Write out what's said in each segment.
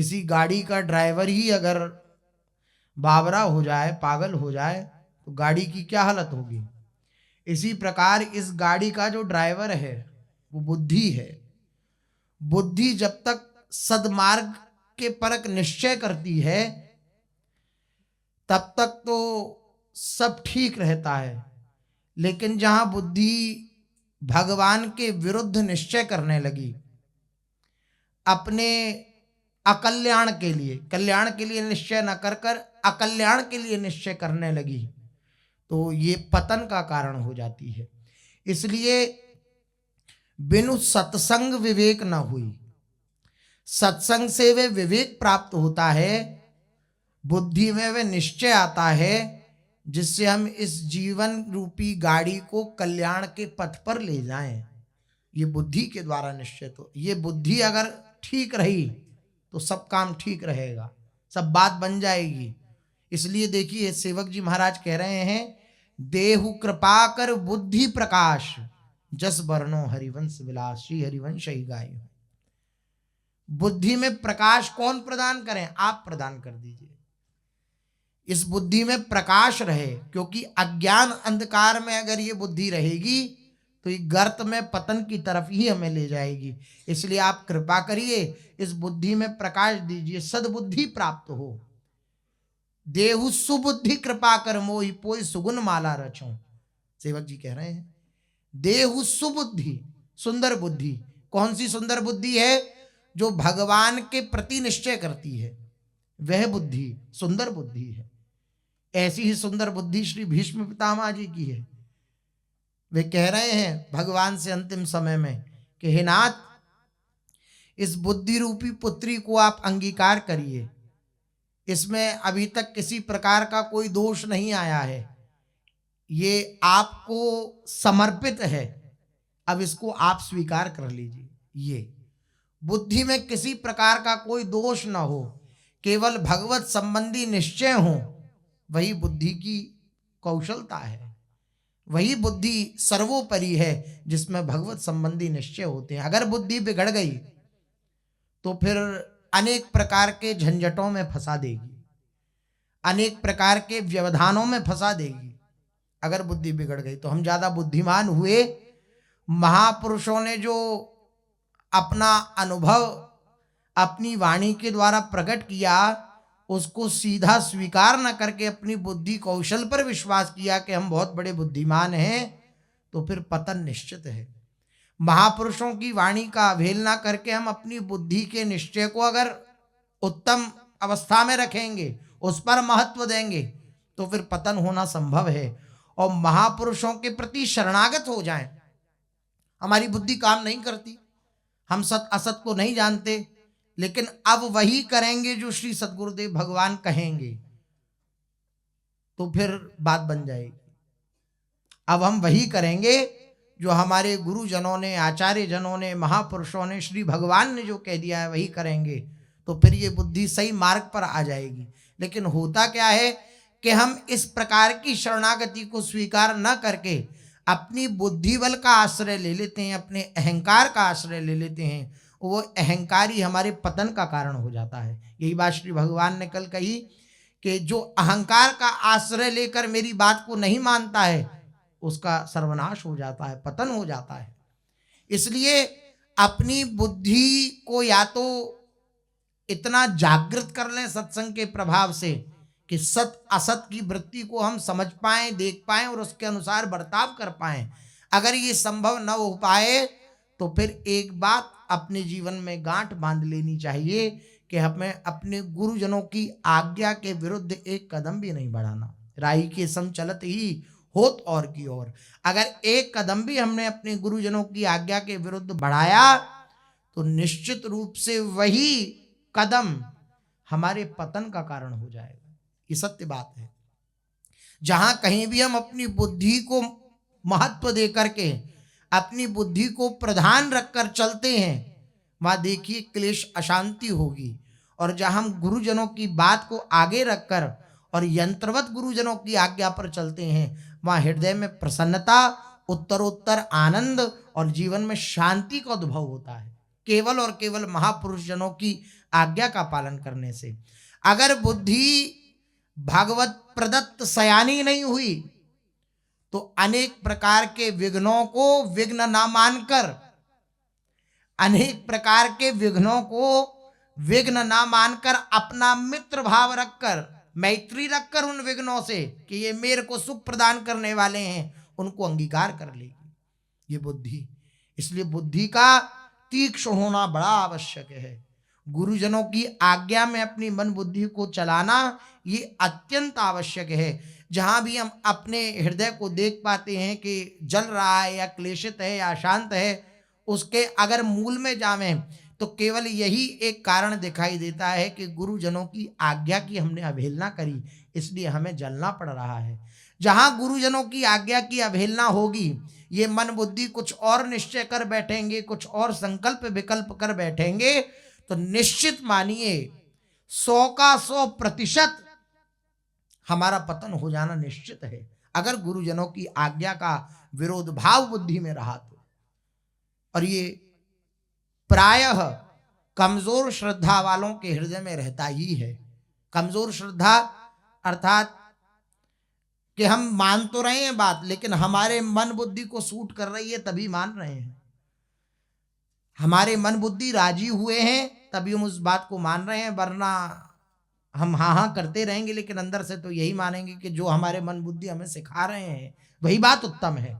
किसी गाड़ी का ड्राइवर ही अगर बावरा हो जाए, पागल हो जाए, तो गाड़ी की क्या हालत होगी। इसी प्रकार इस गाड़ी का जो ड्राइवर है वो बुद्धि है। बुद्धि जब तक सद्मार्ग के परक निश्चय करती है तब तक तो सब ठीक रहता है, लेकिन जहां बुद्धि भगवान के विरुद्ध निश्चय करने लगी, अपने अकल्याण के लिए, कल्याण के लिए निश्चय न कर कर अकल्याण के लिए निश्चय करने लगी, तो ये पतन का कारण हो जाती है। इसलिए बिनु सत्संग विवेक न हुई। सत्संग से वे विवेक प्राप्त होता है, बुद्धि में वे निश्चय आता है, जिससे हम इस जीवन रूपी गाड़ी को कल्याण के पथ पर ले जाएं। ये बुद्धि के द्वारा निश्चय। तो ये बुद्धि अगर ठीक रही तो सब काम ठीक रहेगा, सब बात बन जाएगी। इसलिए देखिए सेवक जी महाराज कह रहे हैं, देहु कृपा कर बुद्धि प्रकाश, जस वर्णो हरिवंश विलास। श्री हरिवंश ही गाय। बुद्धि में प्रकाश कौन प्रदान करें? आप प्रदान कर दीजिए। इस बुद्धि में प्रकाश रहे, क्योंकि अज्ञान अंधकार में अगर ये बुद्धि रहेगी तो ये गर्त में पतन की तरफ ही हमें ले जाएगी। इसलिए आप कृपा करिए, इस बुद्धि में प्रकाश दीजिए, सद्बुद्धि प्राप्त हो। देहु सुबुद्धि कृपा कर मोहि, पोई सुगुन माला रचो। सेवक जी कह रहे हैं देहु सुबुद्धि, सुंदर बुद्धि। कौन सी सुंदर बुद्धि है? जो भगवान के प्रति निश्चय करती है, वह बुद्धि सुंदर बुद्धि है। ऐसी ही सुंदर बुद्धि श्री भीष्म पितामह जी की है। वे कह रहे हैं भगवान से अंतिम समय में कि हे नाथ, इस बुद्धि रूपी पुत्री को आप अंगीकार करिए। इसमें अभी तक किसी प्रकार का कोई दोष नहीं आया है, ये आपको समर्पित है, अब इसको आप स्वीकार कर लीजिए। ये बुद्धि में किसी प्रकार का कोई दोष ना हो, केवल भगवत संबंधी निश्चय हो, वही बुद्धि की कौशलता है। वही बुद्धि सर्वोपरि है जिसमें भगवत संबंधी निश्चय होते हैं। अगर बुद्धि बिगड़ गई तो फिर अनेक प्रकार के झंझटों में फंसा देगी, अनेक प्रकार के व्यवधानों में फंसा देगी। अगर बुद्धि बिगड़ गई तो हम ज्यादा बुद्धिमान हुए। महापुरुषों ने जो अपना अनुभव अपनी वाणी के द्वारा प्रकट किया, उसको सीधा स्वीकार न करके अपनी बुद्धि कौशल पर विश्वास किया कि हम बहुत बड़े बुद्धिमान हैं, तो फिर पतन निश्चित है। महापुरुषों की वाणी का अवहेलना करके हम अपनी बुद्धि के निश्चय को अगर उत्तम अवस्था में रखेंगे, उस पर महत्व देंगे, तो फिर पतन होना संभव है। और महापुरुषों के प्रति शरणागत हो जाएं। हमारी बुद्धि काम नहीं करती, हम सत असत को नहीं जानते, लेकिन अब वही करेंगे जो श्री सद्गुरुदेव भगवान कहेंगे, तो फिर बात बन जाएगी। अब हम वही करेंगे जो हमारे गुरुजनों ने, आचार्य जनों ने, महापुरुषों ने, श्री भगवान ने जो कह दिया है वही करेंगे, तो फिर ये बुद्धि सही मार्ग पर आ जाएगी। लेकिन होता क्या है कि हम इस प्रकार की शरणागति को स्वीकार न करके अपनी बुद्धि बल का आश्रय ले लेते हैं, अपने अहंकार का आश्रय ले लेते हैं। वो अहंकार ही हमारे पतन का कारण हो जाता है। यही बात श्री भगवान ने कल कही कि जो अहंकार का आश्रय लेकर मेरी बात को नहीं मानता है, उसका सर्वनाश हो जाता है, पतन हो जाता है। इसलिए अपनी बुद्धि को या तो इतना जागृत कर लें सत्संग के प्रभाव से कि सत असत की वृत्ति को हम समझ पाएं, देख पाएं और उसके अनुसार बर्ताव कर पाएं। अगर ये संभव न हो पाए तो फिर एक बात अपने जीवन में गांठ बांध लेनी चाहिए कि हमें अपने गुरुजनों की आज्ञा के विरुद्ध एक कदम भी नहीं बढ़ाना। राही के संग चलत ही होत और की ओर। अगर एक कदम भी हमने अपने गुरुजनों की आज्ञा के विरुद्ध बढ़ाया तो निश्चित रूप से वही कदम हमारे पतन का कारण हो जाएगा। ये सत्य बात है। जहां कहीं भी हम अपनी बुद्धि को महत्व दे करके, अपनी बुद्धि को प्रधान रखकर चलते हैं, वहां देखिए क्लेश अशांति होगी। और जहां हम गुरुजनों की बात को आगे रखकर और यंत्रवत गुरुजनों की आज्ञा पर चलते हैं, वहां हृदय में प्रसन्नता, उत्तरोत्तर आनंद और जीवन में शांति का उद्भव होता है। केवल और केवल महापुरुष जनों की आज्ञा का पालन करने से। अगर बुद्धि भगवत प्रदत्त सयानी नहीं हुई तो अनेक प्रकार के विघ्नों को विघ्न ना मानकर, अनेक प्रकार के विघ्नों को विघ्न ना मानकर अपना मित्र भाव रखकर, मैत्री रखकर उन विघ्नों से कि ये मेरे को सुख प्रदान करने वाले हैं, उनको अंगीकार कर लेगी ये बुद्धि। इसलिए बुद्धि का तीक्ष्ण होना बड़ा आवश्यक है। गुरुजनों की आज्ञा में अपनी मन बुद्धि को चलाना ये अत्यंत आवश्यक है। जहां भी हम अपने हृदय को देख पाते हैं कि जल रहा है या क्लेशित है या शांत है, उसके अगर मूल में जावें तो केवल यही एक कारण दिखाई देता है कि गुरुजनों की आज्ञा की हमने अवहेलना करी, इसलिए हमें जलना पड़ रहा है। जहां गुरुजनों की आज्ञा की अवहेलना होगी, ये मन बुद्धि कुछ और निश्चय कर बैठेंगे, कुछ और संकल्प विकल्प कर बैठेंगे, तो निश्चित मानिए 100 का 100% हमारा पतन हो जाना निश्चित है, अगर गुरुजनों की आज्ञा का विरोध भाव बुद्धि में रहा तो। और ये प्रायः कमजोर श्रद्धा वालों के हृदय में रहता ही है। कमजोर श्रद्धा अर्थात कि हम मान तो रहे हैं बात, लेकिन हमारे मन बुद्धि को सूट कर रही है तभी मान रहे हैं। हमारे मन बुद्धि राजी हुए हैं तभी हम उस बात को मान रहे हैं, वरना हम हाँ हाँ करते रहेंगे लेकिन अंदर से तो यही मानेंगे कि जो हमारे मन बुद्धि हमें सिखा रहे हैं वही बात उत्तम है।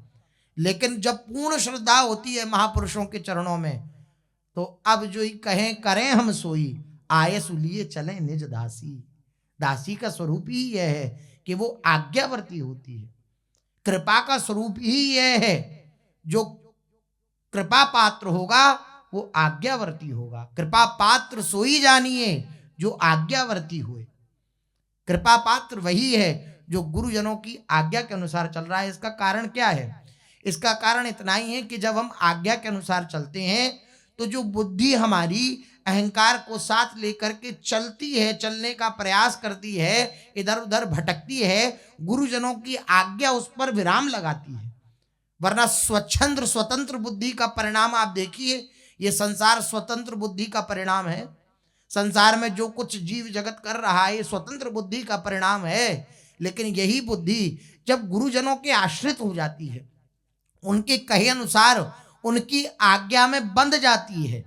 लेकिन जब पूर्ण श्रद्धा होती है महापुरुषों के चरणों में, तो अब जो ही कहें करें हम सोई, आए सुलिए चले निज दासी। दासी का स्वरूप ही यह है कि वो आज्ञावर्ती होती है। कृपा का स्वरूप ही यह है, जो कृपा पात्र होगा वो आज्ञावर्ती होगा। कृपा पात्र सोई जानिए जो आज्ञावर्ती हुए। कृपा पात्र वही है जो गुरुजनों की आज्ञा के अनुसार चल रहा है। इसका कारण क्या है? इसका कारण इतना ही है कि जब हम आज्ञा के अनुसार चलते हैं तो जो बुद्धि हमारी अहंकार को साथ लेकर के चलती है, चलने का प्रयास करती है, इधर उधर भटकती है, गुरुजनों की आज्ञा उस पर विराम लगाती है। वरना स्वच्छंद स्वतंत्र बुद्धि का परिणाम आप देखिए, ये संसार स्वतंत्र बुद्धि का परिणाम है। संसार में जो कुछ जीव जगत कर रहा है ये स्वतंत्र बुद्धि का परिणाम है। लेकिन यही बुद्धि जब गुरुजनों के आश्रित हो जाती है, उनके कहे अनुसार उनकी आज्ञा में बंध जाती है,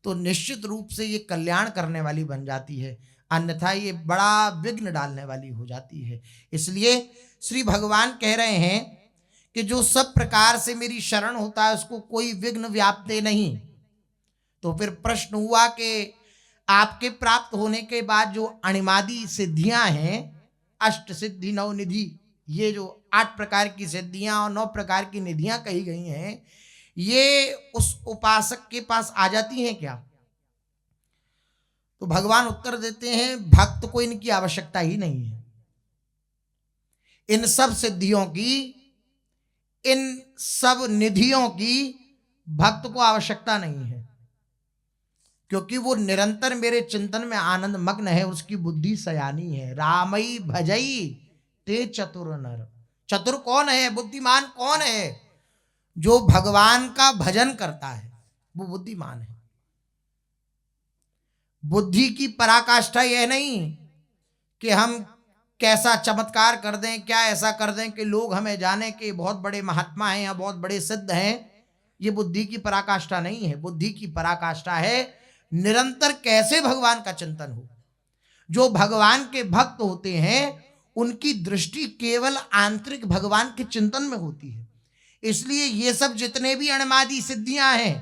तो निश्चित रूप से ये कल्याण करने वाली बन जाती है, अन्यथा ये बड़ा विघ्न डालने वाली हो जाती है। इसलिए श्री भगवान कह रहे हैं कि जो सब प्रकार से मेरी शरण होता है उसको कोई विघ्न व्याप्ते नहीं। तो फिर प्रश्न हुआ कि आपके प्राप्त होने के बाद जो अणिमादी सिद्धियां हैं, अष्ट सिद्धि 9 निधि, ये जो 8 प्रकार की सिद्धियां और 9 प्रकार की निधियां कही गई हैं, ये उस उपासक के पास आ जाती हैं क्या? तो भगवान उत्तर देते हैं, भक्त को इनकी आवश्यकता ही नहीं है। इन सब सिद्धियों की, इन सब निधियों की भक्त को आवश्यकता नहीं है, क्योंकि वो निरंतर मेरे चिंतन में आनंद मग्न है, उसकी बुद्धि सयानी है। रामई भजई ते चतुर नर। चतुर कौन है? बुद्धिमान कौन है? जो भगवान का भजन करता है वो बुद्धिमान है। बुद्धि की पराकाष्ठा यह नहीं कि हम कैसा चमत्कार कर दें, क्या ऐसा कर दें कि लोग हमें जाने कि बहुत बड़े महात्मा हैं या बहुत बड़े सिद्ध हैं। ये बुद्धि की पराकाष्ठा नहीं है। बुद्धि की पराकाष्ठा है निरंतर कैसे भगवान का चिंतन हो। जो भगवान के भक्त होते हैं उनकी दृष्टि केवल आंतरिक भगवान के चिंतन में होती है। इसलिए ये सब जितने भी अणमादी सिद्धियां हैं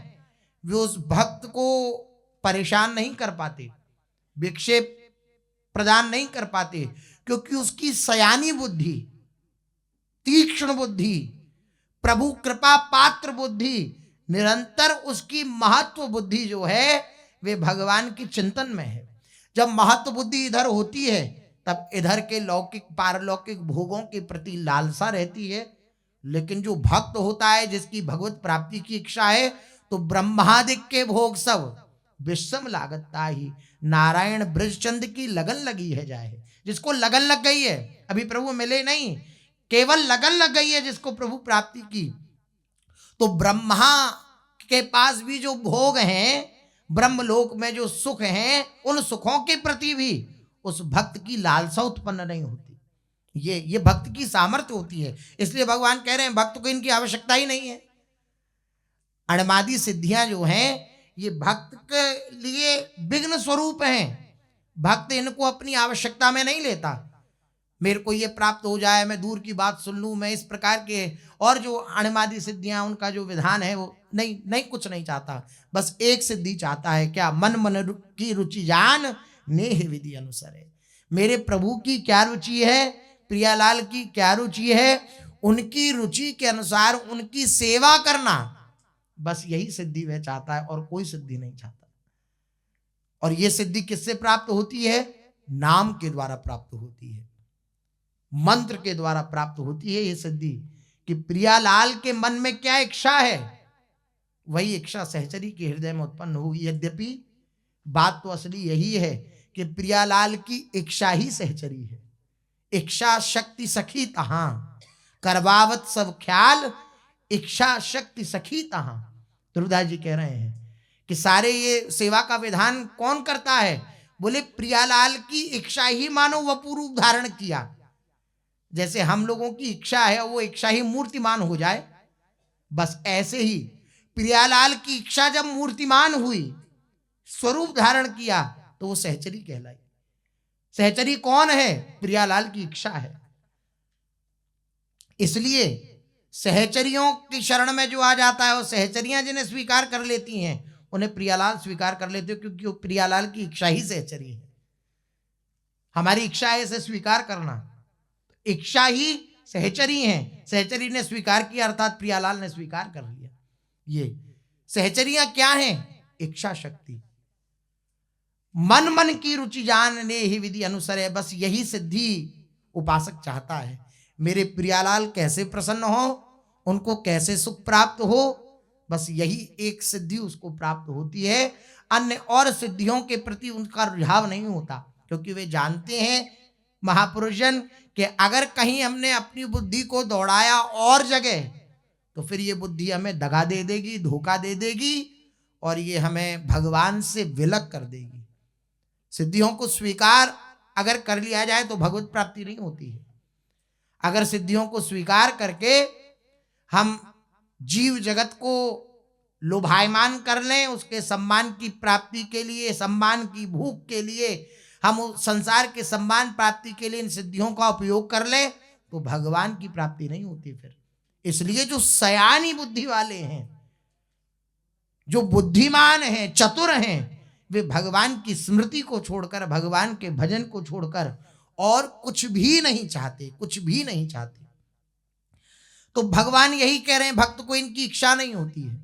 वे उस भक्त को परेशान नहीं कर पाते, विक्षेप प्रदान नहीं कर पाते, क्योंकि उसकी सयानी बुद्धि, तीक्ष्ण बुद्धि, प्रभु कृपा पात्र बुद्धि, निरंतर उसकी महत्व बुद्धि जो है वे भगवान की चिंतन में है। जब महत्व बुद्धि इधर होती है तब इधर के लौकिक पारलौकिक भोगों के प्रति लालसा रहती है। लेकिन जो भक्त होता है, जिसकी भगवत प्राप्ति की इच्छा है, तो ब्रह्मादिक के भोग सब विषम लागता ही, नारायण ब्रजचंद की लगन लगी है जाए। जिसको लगन लग गई है, अभी प्रभु मिले नहीं, केवल लगन लग गई है जिसको प्रभु प्राप्ति की, तो ब्रह्मा के पास भी जो भोग हैं, ब्रह्मलोक में जो सुख हैं, उन सुखों के प्रति भी उस भक्त की लालसा उत्पन्न नहीं होती। ये भक्त की सामर्थ्य होती है। इसलिए भगवान कह रहे हैं भक्त को इनकी आवश्यकता ही नहीं है। अणमादि सिद्धियां जो हैं ये भक्त के लिए विघ्न स्वरूप हैं। भक्त इनको अपनी आवश्यकता में नहीं लेता। मेरे को ये प्राप्त हो जाए, मैं दूर की बात सुन लूं, मैं इस प्रकार के और जो अणमादि सिद्धियां उनका जो विधान है वो नहीं कुछ नहीं चाहता। बस एक सिद्धि चाहता है, क्या? मन की रुचि जान नेह विधि अनुसरे। मेरे प्रभु की क्या रुचि है, प्रियालाल की क्या रुचि है, उनकी रुचि के अनुसार उनकी सेवा करना, बस यही सिद्धि वह चाहता है और कोई सिद्धि नहीं चाहता। और यह सिद्धि किससे प्राप्त होती है? नाम के द्वारा प्राप्त होती है, मंत्र के द्वारा प्राप्त होती है ये सिद्धि। कि प्रियालाल के मन में क्या इच्छा है, वही इच्छा सहचरी के हृदय में उत्पन्न होगी। यद्यपि बात तो असली यही है कि प्रियालाल की इच्छा ही सहचरी है। इच्छा शक्ति सखी तहां, करवावत सब ख्याल, इच्छा शक्ति सखी तहां। ध्रुवदास जी कह रहे हैं कि सारे ये सेवा का विधान कौन करता है? बोले प्रियालाल की इच्छा ही मानो वपु रूप धारण किया। जैसे हम लोगों की इच्छा है वो इच्छा ही मूर्तिमान हो जाए, बस ऐसे ही प्रियालाल की इच्छा जब मूर्तिमान हुई, स्वरूप धारण किया, तो वो सहचरी कहलाई। सहचरी कौन है? प्रियालाल की इच्छा है। इसलिए सहचरियों की शरण में जो आ जाता है, वो सहचरियां जिन्हें स्वीकार कर लेती हैं उन्हें प्रियालाल स्वीकार कर लेते हो, क्योंकि वो प्रियालाल की इच्छा ही सहचरी है। हमारी इच्छा है इसे स्वीकार करना, इच्छा ही सहचरी है। सहचरी ने स्वीकार किया अर्थात प्रियालाल ने स्वीकार कर लिया। ये सहचरियां क्या हैं? इच्छा शक्ति। मन की रुचि जानने ही विधि अनुसरे, बस यही सिद्धि उपासक चाहता है। मेरे प्रियालाल कैसे प्रसन्न हो, उनको कैसे सुख प्राप्त हो, बस यही एक सिद्धि उसको प्राप्त होती है। अन्य और सिद्धियों के प्रति उनका रुझाव नहीं होता, क्योंकि वे जानते हैं महापुरुषजन कि अगर कहीं हमने अपनी बुद्धि को दौड़ाया और जगह, तो फिर ये बुद्धि हमें दगा दे देगी, धोखा दे देगी, और ये हमें भगवान से विलग कर देगी। सिद्धियों को स्वीकार अगर कर लिया जाए तो भगवत प्राप्ति नहीं होती है। अगर सिद्धियों को स्वीकार करके हम जीव जगत को लोभायमान कर लें, उसके सम्मान की प्राप्ति के लिए, सम्मान की भूख के लिए, हम संसार के सम्मान प्राप्ति के लिए इन सिद्धियों का उपयोग कर लें, तो भगवान की प्राप्ति नहीं होती फिर। इसलिए जो सयानी बुद्धि वाले हैं, जो बुद्धिमान हैं, चतुर हैं, वे भगवान की स्मृति को छोड़कर, भगवान के भजन को छोड़कर और कुछ भी नहीं चाहते, कुछ भी नहीं चाहते। तो भगवान यही कह रहे हैं, भक्त को इनकी इच्छा नहीं होती है,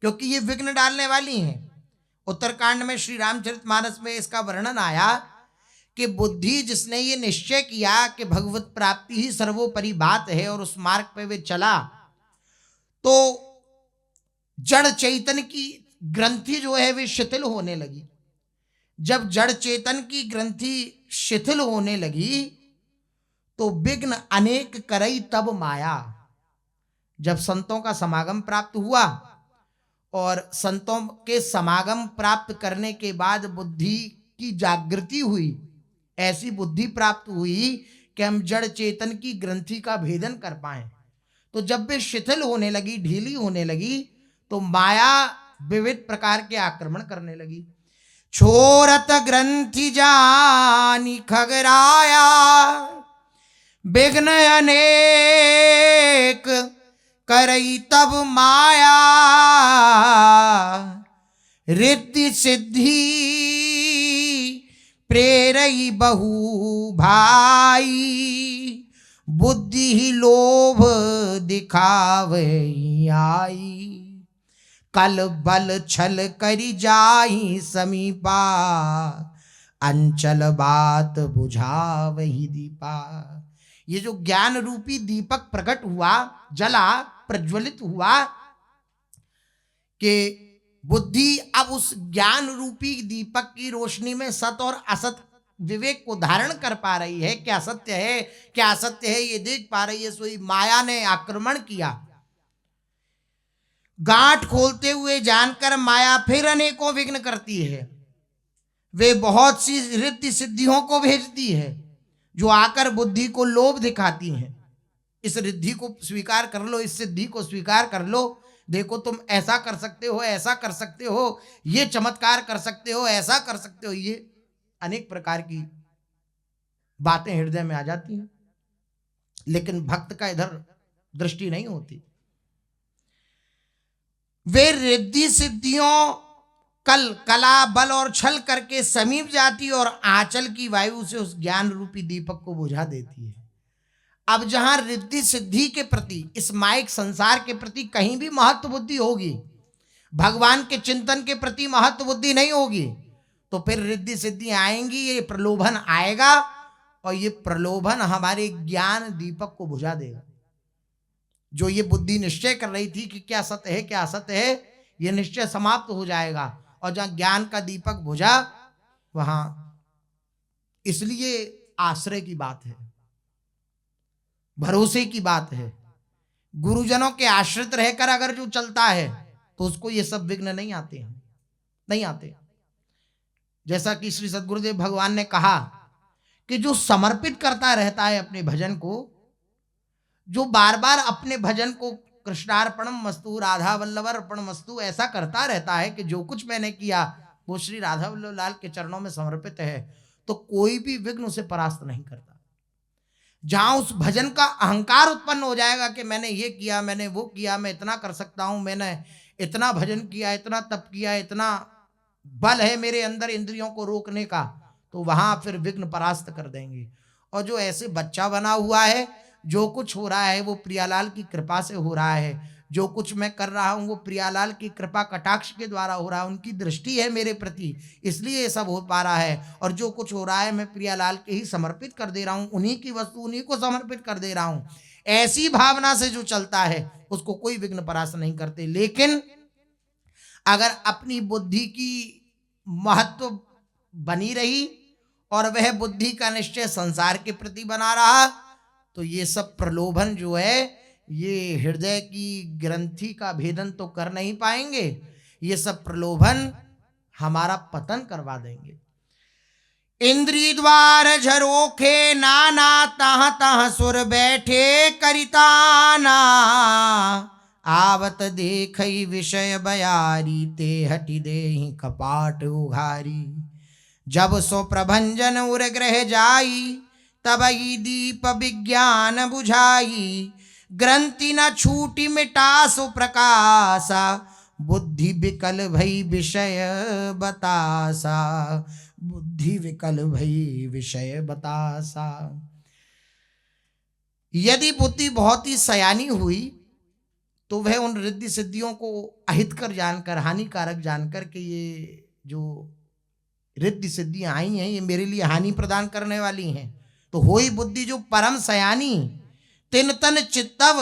क्योंकि ये विघ्न डालने वाली हैं। उत्तरकांड में श्री रामचरितमानस में इसका वर्णन आया कि बुद्धि जिसने ये निश्चय किया कि भगवत प्राप्ति ही सर्वोपरि बात है और उस मार्ग पे वे चला, तो जड़ चैतन्य की ग्रंथि जो है वे शिथिल होने लगी। जब जड़ चेतन की ग्रंथि शिथिल होने लगी तो विघ्न अनेक करई तब माया। जब संतों का समागम प्राप्त हुआ और संतों के समागम प्राप्त करने के बाद बुद्धि की जागृति हुई, ऐसी बुद्धि प्राप्त हुई कि हम जड़ चेतन की ग्रंथि का भेदन कर पाए, तो जब वे शिथिल होने लगी, ढीली होने लगी, तो माया विविध प्रकार के आक्रमण करने लगी। छोरत ग्रंथि जानी खगराया, विघ्न अनेक करई तब माया। रिद्धि सिद्धि प्रेरई बहु भाई, बुद्धि ही लोभ दिखावई आई। कल बल छल करी जाही समीपा, अंचल बात बुझावही दीपा। ये जो ज्ञान रूपी दीपक प्रकट हुआ, जला, प्रज्वलित हुआ, कि बुद्धि अब उस ज्ञान रूपी दीपक की रोशनी में सत और असत विवेक को धारण कर पा रही है। क्या सत्य है, क्या असत्य है, ये देख पा रही है। सोई माया ने आक्रमण किया। गांठ खोलते हुए जानकर माया फिर अनेकों विघ्न करती है। वे बहुत सी रिद्धि सिद्धियों को भेजती है जो आकर बुद्धि को लोभ दिखाती हैं। इस रिद्धि को स्वीकार कर लो, इस सिद्धि को स्वीकार कर लो, देखो तुम ऐसा कर सकते हो, ऐसा कर सकते हो, ये चमत्कार कर सकते हो, ऐसा कर सकते हो। ये अनेक प्रकार की बातें हृदय में आ जाती हैं, लेकिन भक्त का इधर दृष्टि नहीं होती। वे रिद्धि सिद्धियों कल कला बल और छल करके समीप जाती और आंचल की वायु से उस ज्ञान रूपी दीपक को बुझा देती है। अब जहां रिद्धि सिद्धि के प्रति, इस माइक संसार के प्रति कहीं भी महत्व बुद्धि होगी, भगवान के चिंतन के प्रति महत्व बुद्धि नहीं होगी, तो फिर रिद्धि सिद्धि आएंगी, ये प्रलोभन आएगा और ये प्रलोभन हमारे ज्ञान दीपक को बुझा देगा। जो ये बुद्धि निश्चय कर रही थी कि क्या सत्य है क्या असत्य है, ये निश्चय समाप्त हो जाएगा। और जहां ज्ञान का दीपक बुझा, वहां इसलिए आश्रय की बात है, भरोसे की बात है। गुरुजनों के आश्रित रहकर अगर जो चलता है तो उसको ये सब विघ्न नहीं आते हैं, नहीं आते। जैसा कि श्री सद्गुरुदेव भगवान ने कहा कि जो समर्पित करता रहता है अपने भजन को, जो बार बार अपने भजन को कृष्णार्पणम मस्तु राधा वल्लभ अर्पण मस्तु ऐसा करता रहता है कि जो कुछ मैंने किया वो श्री राधा वल्लभ लाल के चरणों में समर्पित है, तो कोई भी विघ्न उसे परास्त नहीं करता। जहां उस भजन का अहंकार उत्पन्न हो जाएगा कि मैंने ये किया, मैंने वो किया, मैं इतना कर सकता हूं, मैंने इतना भजन किया, इतना तप किया, इतना बल है मेरे अंदर इंद्रियों को रोकने का, तो वहां फिर विघ्न परास्त कर देंगे। और जो ऐसे बच्चा बना हुआ है, जो कुछ हो रहा है वो प्रियालाल की कृपा से हो रहा है, जो कुछ मैं कर रहा हूं वो प्रियालाल की कृपा कटाक्ष के द्वारा हो रहा है, उनकी दृष्टि है मेरे प्रति, इसलिए ये सब हो पा रहा है। और जो कुछ हो रहा है मैं प्रियालाल के ही समर्पित कर दे रहा हूं, उन्हीं की वस्तु उन्हीं को समर्पित कर दे रहा हूं। ऐसी भावना से जो चलता है उसको कोई विघ्न परास्त नहीं करते। लेकिन अगर अपनी बुद्धि की महत्व बनी रही और वह बुद्धि का निश्चय संसार के प्रति बना रहा, तो ये सब प्रलोभन जो है ये हृदय की ग्रंथि का भेदन तो कर नहीं पाएंगे, ये सब प्रलोभन हमारा पतन करवा देंगे। इंद्री द्वार झरोखे नाना तह तह सुर बैठे करिताना, आवत देख विषय बयारी ते हटि देहि कपाट उघारी। जब सो प्रभंजन उर ग्रह जाई तब ही दीप विज्ञान बुझाई। ग्रंथि न छूटी मिटा सो प्रकाशा, बुद्धि विकल भई विषय बतासा, बुद्धि विकल भई विषय बतासा। यदि बुद्धि बहुत ही सयानी हुई तो वह उन रिद्धि सिद्धियों को अहितकर जानकर, हानिकारक जानकर के ये जो रिद्धि सिद्धियां आई हैं ये मेरे लिए हानि प्रदान करने वाली हैं, तो होई बुद्धि जो परम सयानी, तिन तन चित्तव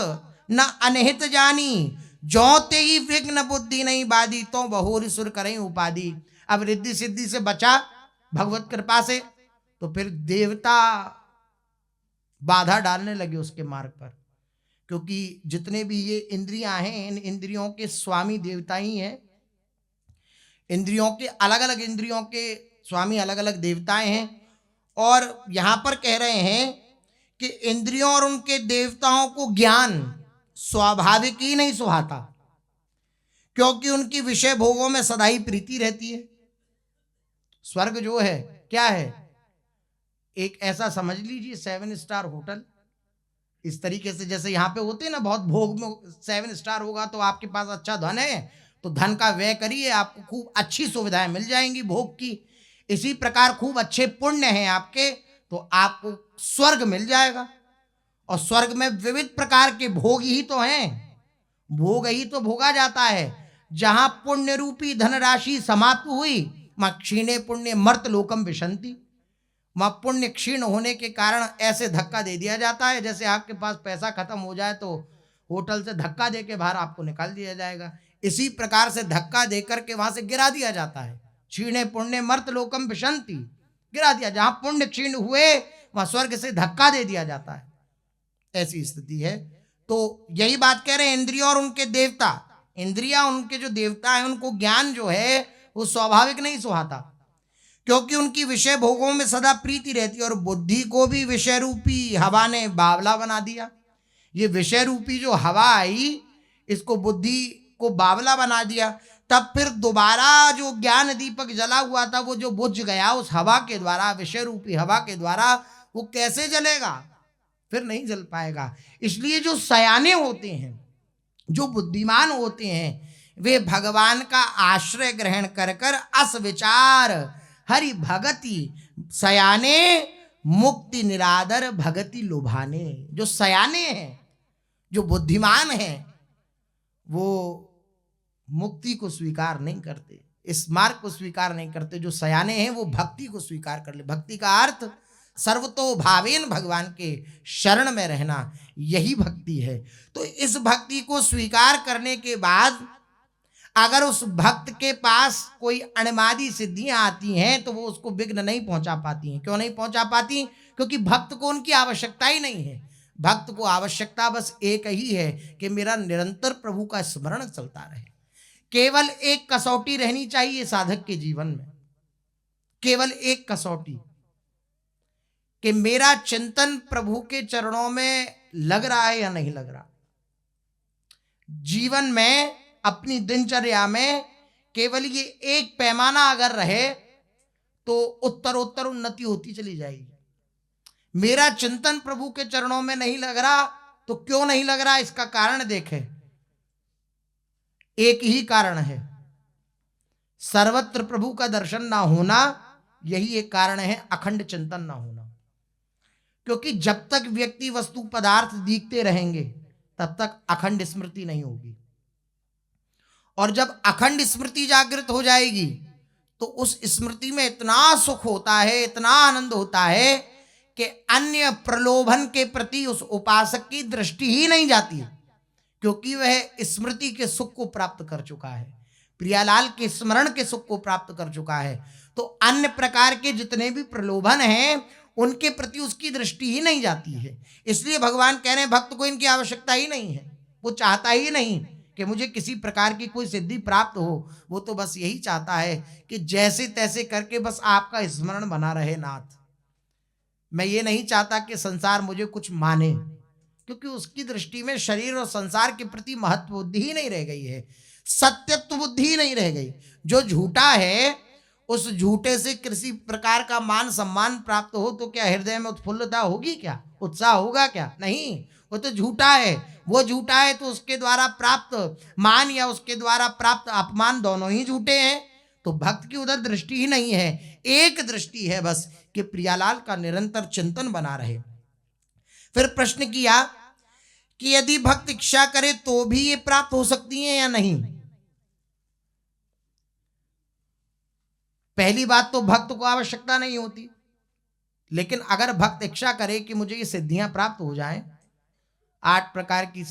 न अनहित जानी। जो ते ही विघ्न बुद्धि नहीं बादी, तो बहुरी सुर करें उपाधि। अब रिद्धि सिद्धि से बचा भगवत कृपा से, तो फिर देवता बाधा डालने लगे उसके मार्ग पर, क्योंकि जितने भी ये इंद्रियां हैं इन इंद्रियों के स्वामी देवता ही हैं। इंद्रियों के अलग अलग इंद्रियों के स्वामी अलग अलग देवताएं हैं। और यहां पर कह रहे हैं कि इंद्रियों और उनके देवताओं को ज्ञान स्वाभाविक ही नहीं सुहाता, क्योंकि उनकी विषय भोगों में सदा ही प्रीति रहती है। स्वर्ग जो है क्या है, एक ऐसा समझ लीजिए 7 स्टार होटल। इस तरीके से जैसे यहाँ पे होते हैं ना, बहुत भोग में 7 स्टार होगा तो आपके पास अच्छा धन है तो धन का व्यय करिए, आपको खूब अच्छी सुविधाएं मिल जाएंगी भोग की। इसी प्रकार खूब अच्छे पुण्य हैं आपके तो आपको स्वर्ग मिल जाएगा। और स्वर्ग में विविध प्रकार के भोग ही तो हैं, भोग ही तो भोगा जाता है। जहां पुण्य रूपी धनराशि समाप्त हुई, वहां क्षीणे पुण्य मर्त लोकम विशंति। वहां पुण्य क्षीण होने के कारण ऐसे धक्का दे दिया जाता है जैसे आपके पास पैसा खत्म हो जाए तो होटल से धक्का दे के बाहर आपको निकाल दिया जाएगा। इसी प्रकार से धक्का देकर के वहां से गिरा दिया जाता है। क्षीणे पुण्य मर्त लोकम विशंति, गिरा दिया। जहां पुण्य क्षीण हुए वहां स्वर्ग से धक्का दे दिया जाता है। ऐसी स्थिति है। तो यही बात कह रहे हैं, इंद्रियों और उनके देवता इंद्रियां, उनके जो देवता हैं, उनको ज्ञान जो है वो स्वाभाविक नहीं सुहाता, क्योंकि उनकी विषय भोगों में सदा प्रीति रहती है। और बुद्धि को भी विषय रूपी हवा ने बावला बना दिया। ये विषय रूपी जो हवा आई, इसको बुद्धि को बावला बना दिया। तब फिर दोबारा जो ज्ञान दीपक जला हुआ था, वो जो बुझ गया उस हवा के द्वारा, विषय रूपी हवा के द्वारा, वो कैसे जलेगा? फिर नहीं जल पाएगा। इसलिए जो सयाने होते हैं, जो बुद्धिमान होते हैं, वे भगवान का आश्रय ग्रहण कर कर अस विचार हरि भगति सयाने मुक्ति निरादर भगति लुभाने। जो सयाने हैं, जो बुद्धिमान हैं, वो मुक्ति को स्वीकार नहीं करते, इस मार्ग को स्वीकार नहीं करते। जो सयाने हैं वो भक्ति को स्वीकार कर ले। भक्ति का अर्थ सर्वतो भावेन भगवान के शरण में रहना, यही भक्ति है। तो इस भक्ति को स्वीकार करने के बाद अगर उस भक्त के पास कोई अणमादी सिद्धियां आती हैं तो वो उसको विघ्न नहीं पहुंचा पाती हैं। क्यों नहीं पहुंचा पाती? क्योंकि भक्त को उनकी आवश्यकता ही नहीं है। भक्त को आवश्यकता बस एक ही है कि मेरा निरंतर प्रभु का स्मरण चलता रहे। केवल एक कसौटी रहनी चाहिए साधक के जीवन में, केवल एक कसौटी, कि मेरा चिंतन प्रभु के चरणों में लग रहा है या नहीं लग रहा। जीवन में, अपनी दिनचर्या में केवल ये एक पैमाना अगर रहे तो उत्तरोत्तर उन्नति होती चली जाएगी। मेरा चिंतन प्रभु के चरणों में नहीं लग रहा, तो क्यों नहीं लग रहा, इसका कारण देखें। एक ही कारण है, सर्वत्र प्रभु का दर्शन ना होना, यही एक कारण है अखंड चिंतन ना होना। क्योंकि जब तक व्यक्ति वस्तु पदार्थ दिखते रहेंगे तब तक अखंड स्मृति नहीं होगी। और जब अखंड स्मृति जागृत हो जाएगी तो उस स्मृति में इतना सुख होता है, इतना आनंद होता है कि अन्य प्रलोभन के प्रति उस उपासक की दृष्टि ही नहीं जाती है, क्योंकि वह स्मृति के सुख को प्राप्त कर चुका है, प्रियालाल के स्मरण के सुख को प्राप्त कर चुका है। तो अन्य प्रकार के जितने भी प्रलोभन हैं उनके प्रति उसकी दृष्टि ही नहीं जाती है। इसलिए भगवान कह रहे हैं भक्त को इनकी आवश्यकता ही नहीं है। वो चाहता ही नहीं कि मुझे किसी प्रकार की कोई सिद्धि प्राप्त हो। वो तो बस यही चाहता है कि जैसे तैसे करके बस आपका स्मरण बना रहे नाथ। मैं ये नहीं चाहता कि संसार मुझे कुछ माने, क्योंकि उसकी दृष्टि में शरीर और संसार के प्रति महत्व बुद्धि ही नहीं रह गई है, सत्यत्व बुद्धि ही नहीं रह गई। जो झूठा है उस झूठे से किसी प्रकार का मान सम्मान प्राप्त हो तो क्या हृदय में उत्फुल्लता होगी, क्या उत्साह होगा? क्या नहीं। वो तो झूठा है। वो झूठा है तो उसके द्वारा प्राप्त मान या उसके द्वारा प्राप्त अपमान दोनों ही झूठे हैं। तो भक्त की उधर दृष्टि ही नहीं है, एक दृष्टि है बस कि प्रियालाल का निरंतर चिंतन बना रहे। फिर प्रश्न किया कि यदि भक्त इच्छा करे तो भी ये प्राप्त हो सकती है या नहीं। पहली बात तो भक्त को आवश्यकता नहीं होती, लेकिन अगर भक्त इच्छा करे कि मुझे ये सिद्धियां प्राप्त हो जाएं, 8 प्रकार की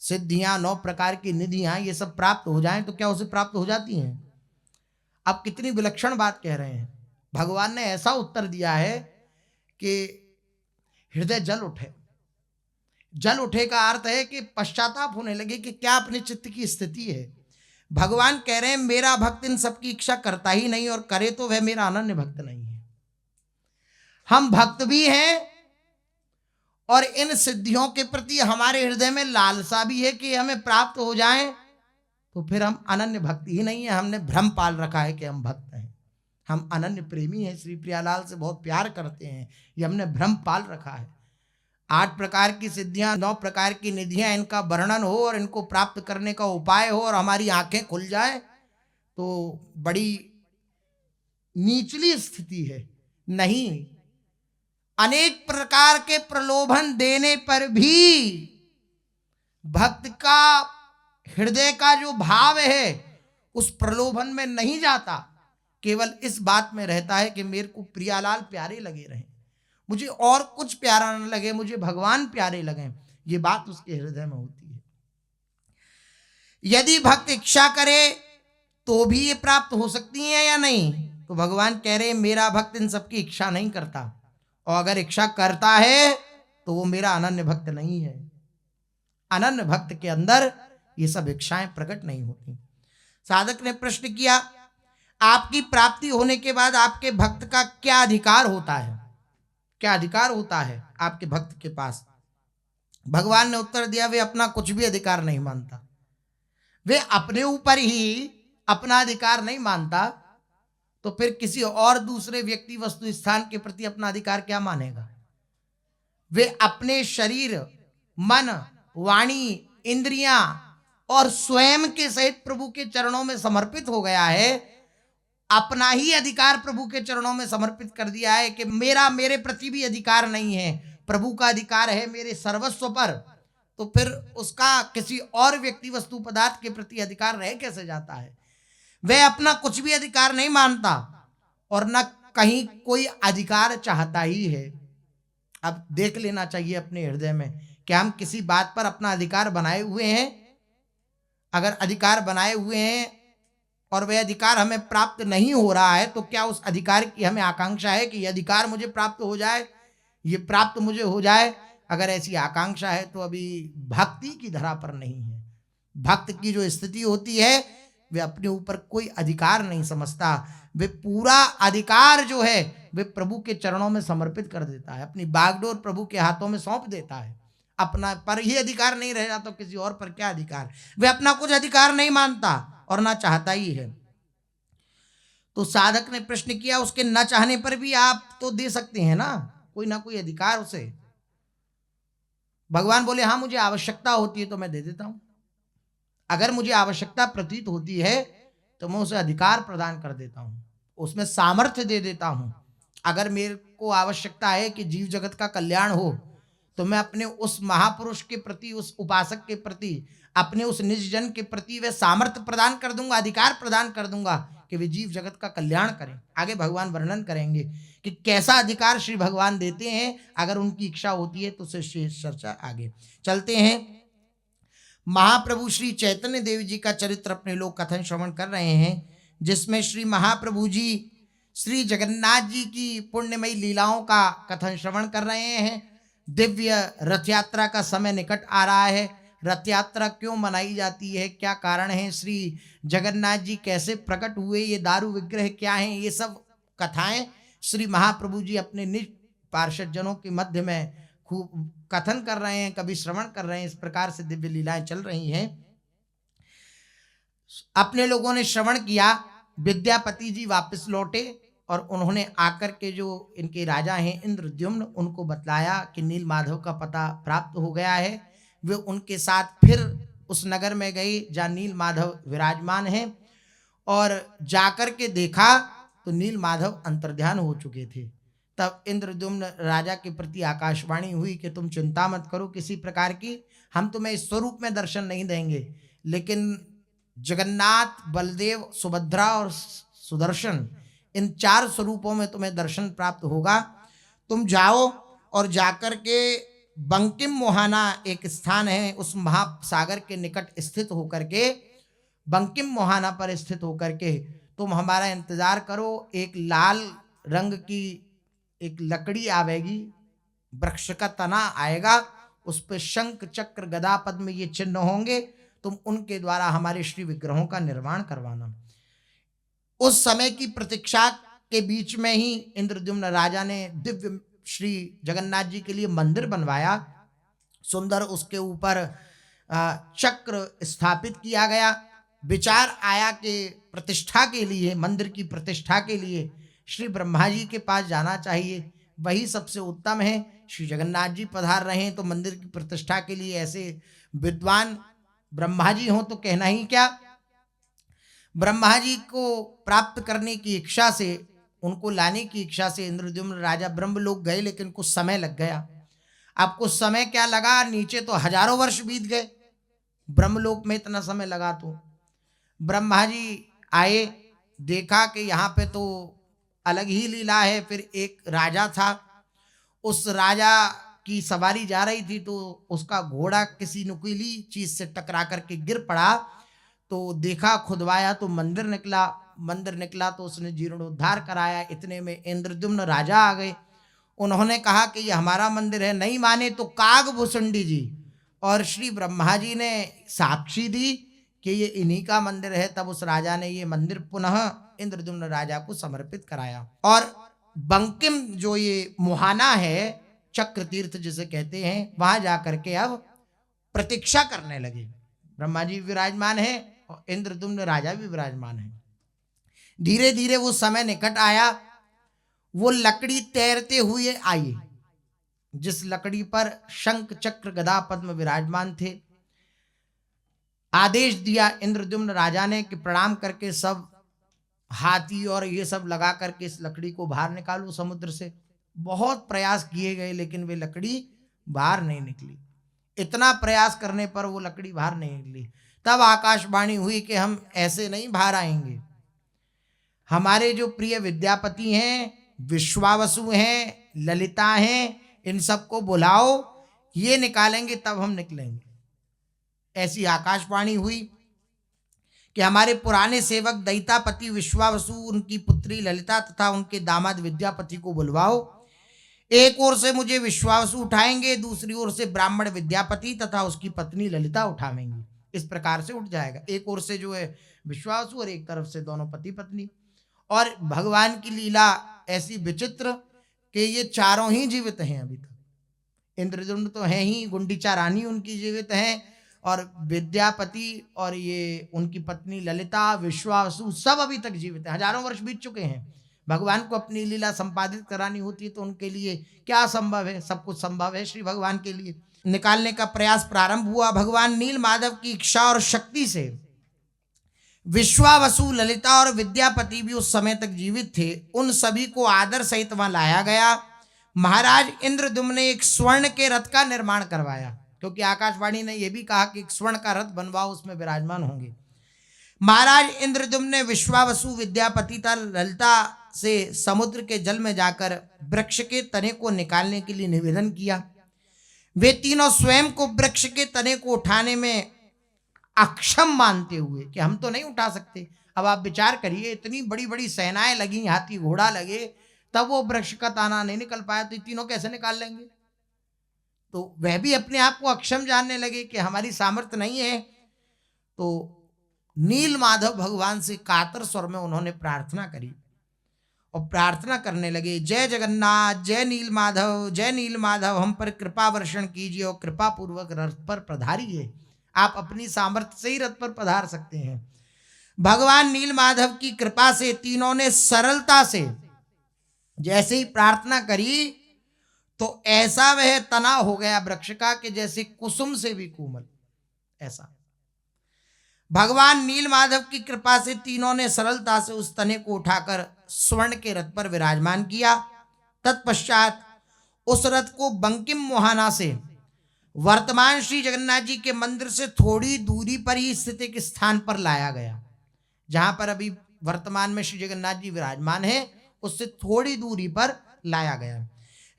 सिद्धियां, 9 प्रकार की निधियां, ये सब प्राप्त हो जाएं, तो क्या उसे प्राप्त हो जाती हैं? अब कितनी विलक्षण बात कह रहे हैं। भगवान ने ऐसा उत्तर दिया है कि हृदय जल उठे। जल उठे का अर्थ है कि पश्चाताप होने लगे कि क्या अपने चित्त की स्थिति है। भगवान कह रहे हैं मेरा भक्त इन सबकी इच्छा करता ही नहीं, और करे तो वह मेरा अनन्य भक्त नहीं है। हम भक्त भी हैं और इन सिद्धियों के प्रति हमारे हृदय में लालसा भी है कि हमें प्राप्त हो जाएं, तो फिर हम अनन्य भक्त ही नहीं है। हमने भ्रम पाल रखा है कि हम भक्त हैं, हम अनन्य प्रेमी हैं, श्री प्रियालाल से बहुत प्यार करते हैं, ये हमने भ्रम पाल रखा है। 8 प्रकार की सिद्धियां, 9 प्रकार की निधियां, इनका वर्णन हो और इनको प्राप्त करने का उपाय हो और हमारी आंखें खुल जाए तो बड़ी नीचली स्थिति है। नहीं, अनेक प्रकार के प्रलोभन देने पर भी भक्त का हृदय का जो भाव है उस प्रलोभन में नहीं जाता, केवल इस बात में रहता है कि मेरे को प्रियालाल प्यारे लगे रहें, मुझे और कुछ प्यारा न लगे, मुझे भगवान प्यारे लगे। ये बात उसके हृदय में होती है। यदि भक्त इच्छा करे तो भी ये प्राप्त हो सकती है या नहीं, तो भगवान कह रहे हैं मेरा भक्त इन सबकी इच्छा नहीं करता, और अगर इच्छा करता है तो वो मेरा अनन्य भक्त नहीं है। अनन्य भक्त के अंदर ये सब इच्छाएं प्रकट नहीं होती। साधक ने प्रश्न किया, आपकी प्राप्ति होने के बाद आपके भक्त का क्या अधिकार होता है, क्या अधिकार होता है आपके भक्त के पास? भगवान ने उत्तर दिया, वे अपना कुछ भी अधिकार नहीं मानता। वे अपने ऊपर ही अपना अधिकार नहीं मानता, तो फिर किसी और दूसरे व्यक्ति वस्तु स्थान के प्रति अपना अधिकार क्या मानेगा? वे अपने शरीर, मन, वाणी, इंद्रियां और स्वयं के सहित प्रभु के चरणों में समर्पित हो गया है। अपना ही अधिकार प्रभु के चरणों में समर्पित कर दिया है कि मेरे प्रति भी अधिकार नहीं है, प्रभु का अधिकार है मेरे सर्वस्व पर। तो फिर उसका किसी और व्यक्ति वस्तु पदार्थ के प्रति अधिकार रह कैसे जाता है? वह अपना कुछ भी अधिकार नहीं मानता और न कहीं कोई अधिकार चाहता ही है। अब देख लेना चाहिए अपने हृदय में कि हम किसी बात पर अपना अधिकार बनाए हुए हैं। अगर अधिकार बनाए हुए हैं और वह अधिकार हमें प्राप्त नहीं हो रहा है, तो क्या उस अधिकार की हमें आकांक्षा है कि यह अधिकार मुझे प्राप्त हो जाए, ये प्राप्त मुझे हो जाए? अगर ऐसी आकांक्षा है तो अभी भक्ति की धरा पर नहीं है। भक्त की जो स्थिति होती है, वे अपने ऊपर कोई अधिकार नहीं समझता, वे पूरा अधिकार जो है वे प्रभु के चरणों में समर्पित कर देता है, अपनी बागडोर प्रभु के हाथों में सौंप देता है। अपना पर ही अधिकार नहीं रह जाता तो किसी और पर क्या अधिकार? वे अपना कुछ अधिकार नहीं मानता और ना चाहता ही है। तो साधक ने प्रश्न किया, उसके न चाहने पर भी आप तो दे सकते हैं ना कोई अधिकार उसे? भगवान बोले, हाँ मुझे आवश्यकता होती है तो मैं दे देता हूं। अगर मुझे आवश्यकता प्रतीत होती है तो मैं उसे अधिकार प्रदान कर देता हूं, उसमें सामर्थ्य दे देता हूं। अगर मेरे को आवश्यकता है कि जीव जगत का कल्याण हो, तो मैं अपने उस महापुरुष के प्रति, उस उपासक के प्रति, अपने उस निज जन के प्रति वह सामर्थ्य प्रदान कर दूंगा, अधिकार प्रदान कर दूंगा कि वे जीव जगत का कल्याण करें। आगे भगवान वर्णन करेंगे कि कैसा अधिकार श्री भगवान देते हैं। अगर उनकी इच्छा होती है तो उससे शेष चर्चा आगे चलते हैं। महाप्रभु श्री चैतन्य देव जी का चरित्र अपने लोग कथन श्रवण कर रहे हैं, जिसमें श्री महाप्रभु जी श्री जगन्नाथ जी की पुण्यमयी लीलाओं का कथन श्रवण कर रहे हैं। दिव्य रथ यात्रा का समय निकट आ रहा है। रथ यात्रा क्यों मनाई जाती है, क्या कारण है, श्री जगन्नाथ जी कैसे प्रकट हुए, ये दारू विग्रह क्या है, ये सब कथाएं श्री महाप्रभु जी अपने निज पार्षद जनों के मध्य में खूब कथन कर रहे हैं, कभी श्रवण कर रहे हैं। इस प्रकार से दिव्य लीलाएं चल रही हैं। अपने लोगों ने श्रवण किया, विद्यापति जी वापस लौटे और उन्होंने आकर के जो इनके राजा हैं इंद्रद्युम्न, उनको बतलाया कि नील माधव का पता प्राप्त हो गया है। वे उनके साथ फिर उस नगर में गए जहाँ नील माधव विराजमान हैं, और जाकर के देखा तो नील माधव अंतर्ध्यान हो चुके थे। तब इंद्रद्युम्न राजा के प्रति आकाशवाणी हुई कि तुम चिंता मत करो किसी प्रकार की, हम तुम्हें इस स्वरूप में दर्शन नहीं देंगे, लेकिन जगन्नाथ, बलदेव, सुभद्रा और सुदर्शन, इन 4 स्वरूपों में तुम्हें दर्शन प्राप्त होगा। तुम जाओ और जाकर के बंकिम मोहाना एक स्थान है, उस महासागर के निकट स्थित होकर के, बंकिम मोहाना पर स्थित होकर के तुम हमारा इंतजार करो। एक लाल रंग की एक लकड़ी आवेगी, वृक्ष का तना आएगा, उस पर शंख चक्र गदा पद्म ये चिन्ह होंगे, तुम उनके द्वारा हमारे श्री विग्रहों का निर्माण करवाना। उस समय की प्रतीक्षा के बीच में ही इंद्रद्युम्न राजा ने दिव्य श्री जगन्नाथ जी के लिए मंदिर बनवाया। सुंदर उसके ऊपर चक्र स्थापित किया गया। विचार आया कि प्रतिष्ठा के लिए, मंदिर की प्रतिष्ठा के लिए श्री ब्रह्मा जी के पास जाना चाहिए, वही सबसे उत्तम है। श्री जगन्नाथ जी पधार रहे हैं तो मंदिर की प्रतिष्ठा के लिए ऐसे विद्वान ब्रह्मा जी हों तो कहना ही क्या। ब्रह्मा जी को प्राप्त करने की इच्छा से, उनको लाने की इच्छा से इंद्रद्युम्न राजा ब्रह्मलोक गए, लेकिन कुछ समय लग गया। अब कुछ समय क्या लगा, नीचे तो हजारों वर्ष बीत गए, ब्रह्मलोक में इतना समय लगा। तो ब्रह्मा जी आए, देखा कि यहाँ पे तो अलग ही लीला है। फिर एक राजा था, उस राजा की सवारी जा रही थी तो उसका घोड़ा किसी नुकीली चीज से टकरा करके गिर पड़ा। तो देखा, खुदवाया तो मंदिर निकला तो उसने जीर्णोद्धार कराया। इतने में इंद्रद्युम्न राजा आ गए। उन्होंने कहा कि ये हमारा मंदिर है, नहीं माने तो काग भुसुंडी जी और श्री ब्रह्मा जी ने साक्षी दी कि ये इन्हीं का मंदिर है। तब उस राजा ने ये मंदिर पुनः इंद्रद्युम्न राजा को समर्पित कराया। और बंकिम जो ये मुहाना है, चक्र तीर्थ जिसे कहते हैं, वहां जाकर के अब प्रतीक्षा करने लगे। ब्रह्मा जी विराजमान है और इंद्रद्युम्न राजा भी विराजमान है। धीरे धीरे वो समय निकट आया। वो लकड़ी तैरते हुए आई, जिस लकड़ी पर शंख चक्र गदा पद्म विराजमान थे। आदेश दिया इंद्रद्युम्न राजा ने कि प्रणाम करके सब हाथी और ये सब लगा करके इस लकड़ी को बाहर निकालो समुद्र से। बहुत प्रयास किए गए लेकिन वे लकड़ी बाहर नहीं निकली। इतना प्रयास करने पर वो लकड़ी बाहर नहीं निकली। तब आकाशवाणी हुई कि हम ऐसे नहीं बाहर आएंगे। हमारे जो प्रिय विद्यापति हैं, विश्वावसु हैं, ललिता हैं, इन सबको बुलाओ, ये निकालेंगे तब हम निकलेंगे। ऐसी आकाशवाणी हुई कि हमारे पुराने सेवक दैतापति विश्वावसु, उनकी पुत्री ललिता तथा उनके दामाद विद्यापति को बुलवाओ। एक ओर से मुझे विश्वावसु उठाएंगे, दूसरी ओर से ब्राह्मण विद्यापति तथा उसकी पत्नी ललिता उठावेंगी। इस प्रकार से उठ जाएगा। एक ओर से जो है विश्वावसु और एक तरफ से दोनों पति पत्नी। और भगवान की लीला ऐसी विचित्र कि ये चारों ही जीवित हैं अभी तक। इंद्रद्युम्न तो है ही, गुंडीचा रानी उनकी जीवित हैं, और विद्यापति और ये उनकी पत्नी ललिता, विश्वावसु सब अभी तक जीवित हैं। हजारों वर्ष बीत चुके हैं। भगवान को अपनी लीला संपादित करानी होती है तो उनके लिए क्या संभव है? सब कुछ संभव है श्री भगवान के लिए। निकालने का प्रयास प्रारंभ हुआ। भगवान नील माधव की इच्छा और शक्ति से विश्वावसु, ललिता और विद्यापति भी उस समय तक जीवित थे। उन सभी को आदर सहित वहां लाया गया। महाराज इंद्रद्युम्न ने एक स्वर्ण के रथ का निर्माण करवाया, क्योंकि आकाशवाणी ने यह भी कहा कि एक स्वर्ण का रथ बनवाओ, उसमें विराजमान होंगे। महाराज इंद्रद्युम्न ने विश्वावसु, विद्यापति तथा ललिता से समुद्र के जल में जाकर वृक्ष के तने को निकालने के लिए निवेदन किया। वे तीनों स्वयं को वृक्ष के तने को उठाने में अक्षम मानते हुए कि हम तो नहीं उठा सकते। अब आप विचार करिए, इतनी बड़ी बड़ी सेनाएं लगी, हाथी घोड़ा लगे, तब वो वृक्ष का ताना नहीं निकल पाया, तो तीनों कैसे निकाल लेंगे? तो वह भी अपने आप को अक्षम जानने लगे कि हमारी सामर्थ्य नहीं है। तो नील माधव भगवान से कातर स्वर में उन्होंने प्रार्थना करी और प्रार्थना करने लगे, जय जगन्नाथ, जय नील माधव, जय नील माधव, हम पर कृपा वर्षण कीजिए और कृपा पूर्वक रथ पर पधारिए। आप अपनी सामर्थ्य से ही रथ पर पधार सकते हैं। भगवान नील माधव की कृपा से तीनों ने सरलता से जैसे ही प्रार्थना करी तो ऐसा वह तना हो गया वृक्ष का कि जैसे कुसुम से भी कोमल। ऐसा भगवान नील माधव की कृपा से तीनों ने सरलता से उस तने को उठाकर स्वर्ण के रथ पर विराजमान किया। तत्पश्चात उस रथ को बंकिम मुहाना से वर्तमान श्री जगन्नाथ जी के मंदिर से थोड़ी दूरी पर ही स्थित एक स्थान पर लाया गया, जहां पर अभी वर्तमान में श्री जगन्नाथ जी विराजमान है, उससे थोड़ी दूरी पर लाया गया।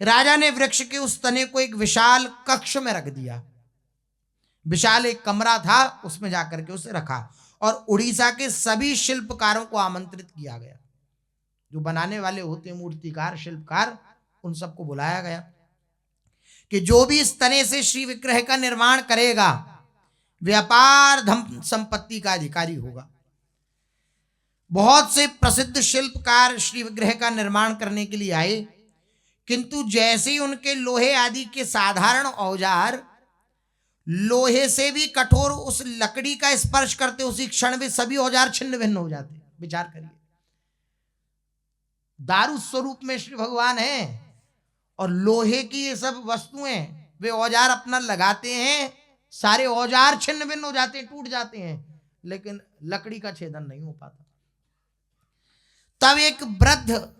राजा ने वृक्ष के उस तने को एक विशाल कक्ष में रख दिया। विशाल एक कमरा था, उसमें जाकर के उसे रखा और उड़ीसा के सभी शिल्पकारों को आमंत्रित किया गया। जो बनाने वाले होते हैं, मूर्तिकार, शिल्पकार, उन सबको बुलाया गया कि जो भी इस तने से श्री विग्रह का निर्माण करेगा व्यापार धन संपत्ति का अधिकारी होगा। बहुत से प्रसिद्ध शिल्पकार श्री विग्रह का निर्माण करने के लिए आए, किंतु जैसे ही उनके लोहे आदि के साधारण औजार लोहे से भी कठोर उस लकड़ी का स्पर्श करते, उसी क्षण में सभी औजार छिन्न भिन्न हो जाते। विचार करिए, दारू स्वरूप में श्री भगवान हैं और लोहे की ये सब वस्तुएं, वे औजार अपना लगाते हैं, सारे औजार छिन्न भिन्न हो जाते हैं, टूट जाते हैं, लेकिन लकड़ी का छेदन नहीं हो पाता। तब एक वृद्ध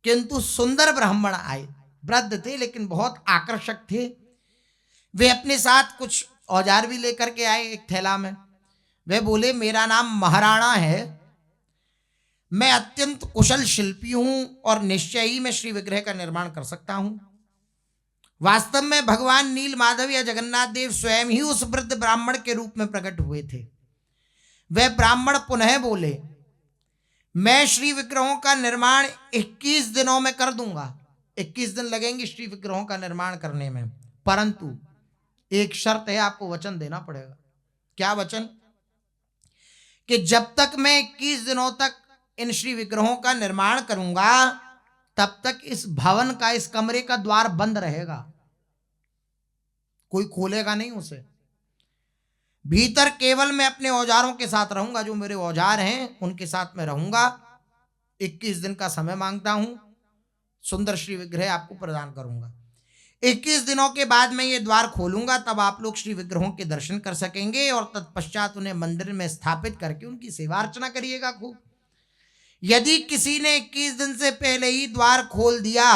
किंतु सुंदर ब्राह्मण आए। वृद्ध थे लेकिन बहुत आकर्षक थे। वे अपने साथ कुछ औजार भी लेकर के आए एक थैला में। वे बोले, मेरा नाम महाराणा है, मैं अत्यंत कुशल शिल्पी हूं और निश्चय ही मैं श्री विग्रह का निर्माण कर सकता हूं। वास्तव में भगवान नील माधव या जगन्नाथ देव स्वयं ही उस वृद्ध ब्राह्मण के रूप में प्रकट हुए थे। वह ब्राह्मण पुनः बोले, मैं श्री विग्रहों का निर्माण 21 दिनों में कर दूंगा। 21 दिन लगेंगे श्री विग्रहों का निर्माण करने में, परंतु एक शर्त है, आपको वचन देना पड़ेगा। क्या वचन? कि जब तक मैं 21 दिनों तक इन श्री विग्रहों का निर्माण करूंगा तब तक इस भवन का, इस कमरे का द्वार बंद रहेगा, कोई खोलेगा नहीं उसे। भीतर केवल मैं अपने औजारों के साथ रहूंगा, जो मेरे औजार हैं उनके साथ मैं रहूंगा। 21 दिन का समय मांगता हूं, सुंदर श्री विग्रह आपको प्रदान करूंगा। 21 दिनों के बाद मैं ये द्वार खोलूंगा, तब आप लोग श्री विग्रहों के दर्शन कर सकेंगे और तत्पश्चात उन्हें मंदिर में स्थापित करके उनकी सेवा अर्चना करिएगा खूब। यदि किसी ने 21 दिन से पहले ही द्वार खोल दिया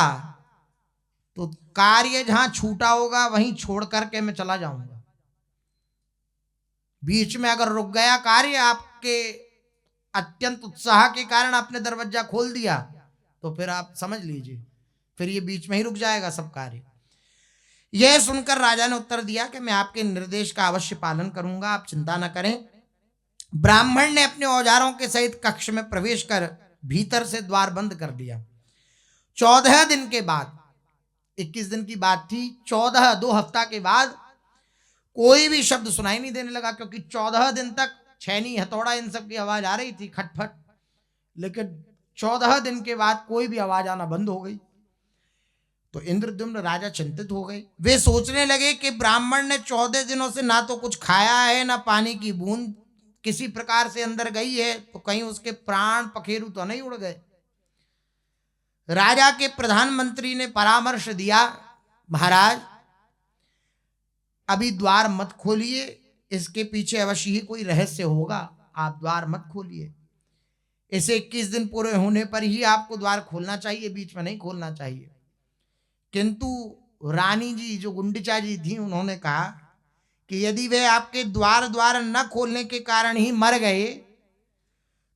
तो कार्य जहां छूटा होगा वहीं छोड़ करके मैं चला जाऊंगा। बीच में अगर रुक गया कार्य, आपके अत्यंत उत्साह के कारण आपने दरवाजा खोल दिया, तो फिर आप समझ लीजिए फिर ये बीच में ही रुक जाएगा सब कार्य। यह सुनकर राजा ने उत्तर दिया कि मैं आपके निर्देश का अवश्य पालन करूंगा, आप चिंता न करें। ब्राह्मण ने अपने औजारों के सहित कक्ष में प्रवेश कर भीतर से द्वार बंद कर दिया। 14 दिन के बाद, 21 दिन की बात थी, 2 हफ्ता के बाद कोई भी शब्द सुनाई नहीं देने लगा, क्योंकि 14 दिन तक छैनी हथौड़ा इन सब की आवाज आ रही थी खटफट, लेकिन 14 दिन के बाद कोई भी आवाज आना बंद हो गई। तो इंद्रद्युम्न राजा चिंतित हो गए। वे सोचने लगे कि ब्राह्मण ने 14 दिनों से ना तो कुछ खाया है, ना पानी की बूंद किसी प्रकार से अंदर गई है, तो कहीं उसके प्राण पखेरु तो नहीं उड़ गए। राजा के प्रधानमंत्री ने परामर्श दिया, महाराज अभी द्वार मत खोलिए, इसके पीछे अवश्य ही कोई रहस्य होगा, आप द्वार मत खोलिए। इसे 21 दिन पूरे होने पर ही आपको द्वार खोलना चाहिए, बीच में नहीं खोलना चाहिए। किंतु रानी जी जो गुंडिचा जी थी, उन्होंने कहा कि यदि वे आपके द्वार न खोलने के कारण ही मर गए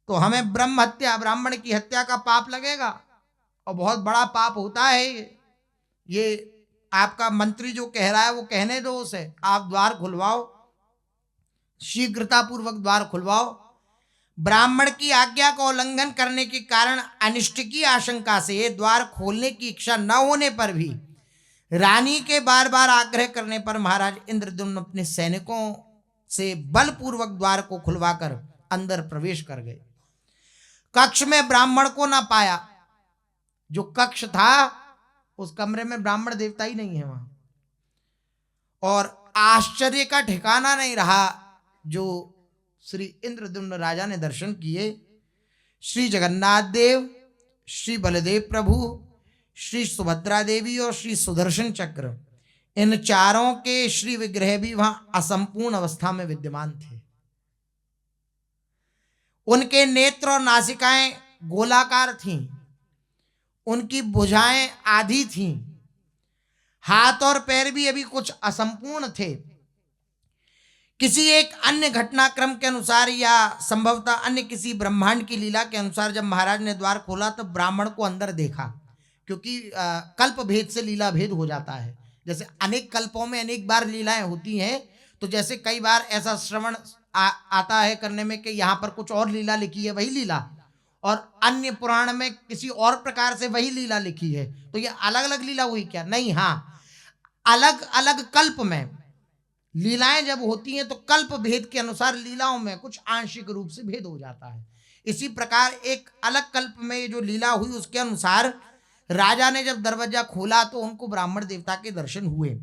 तो हमें ब्रह्म हत्या, ब्राह्मण की हत्या का पाप लगेगा, और बहुत बड़ा पाप होता है ये आपका मंत्री जो कह रहा है वो कहने दो उसे, आप द्वार खुलवाओ, शीघ्रता पूर्वक द्वार खुलवाओ। ब्राह्मण की आज्ञा का उल्लंघन करने के कारण अनिष्ट की आशंका से द्वार खोलने की इच्छा न होने पर भी रानी के बार बार आग्रह करने पर महाराज इंद्रद्युम्न अपने सैनिकों से बलपूर्वक द्वार को खुलवाकर अंदर प्रवेश कर गए। कक्ष में ब्राह्मण को ना पाया। जो कक्ष था उस कमरे में ब्राह्मण देवता ही नहीं है वहां, और आश्चर्य का ठिकाना नहीं रहा। जो श्री इंद्रद्युम्न राजा ने दर्शन किए, श्री जगन्नाथ देव, श्री बलदेव प्रभु, श्री सुभद्रा देवी और श्री सुदर्शन चक्र, इन चारों के श्री विग्रह भी वहां असंपूर्ण अवस्था में विद्यमान थे। उनके नेत्र और नासिकाएं गोलाकार थीं, उनकी भुजाएं आधी थीं, हाथ और पैर भी अभी कुछ असंपूर्ण थे। किसी एक अन्य घटनाक्रम के अनुसार या संभवतः अन्य किसी ब्रह्मांड की लीला के अनुसार जब महाराज ने द्वार खोला तो ब्राह्मण को अंदर देखा, क्योंकि कल्प भेद से लीला भेद हो जाता है। जैसे अनेक कल्पों में अनेक बार लीलाएं होती हैं, तो जैसे कई बार ऐसा श्रवण आता है करने में कि यहाँ पर कुछ और लीला लिखी है वही लीला, और अन्य पुराण में किसी और प्रकार से वही लीला लिखी है, तो ये अलग अलग लीला हुई क्या? नहीं, हाँ, अलग अलग कल्प में लीलाएं जब होती हैं तो कल्प भेद के अनुसार लीलाओं में कुछ आंशिक रूप से भेद हो जाता है। इसी प्रकार एक अलग कल्प में जो लीला हुई उसके अनुसार राजा ने जब दरवाजा खोला तो उनको ब्राह्मण देवता के दर्शन हुए।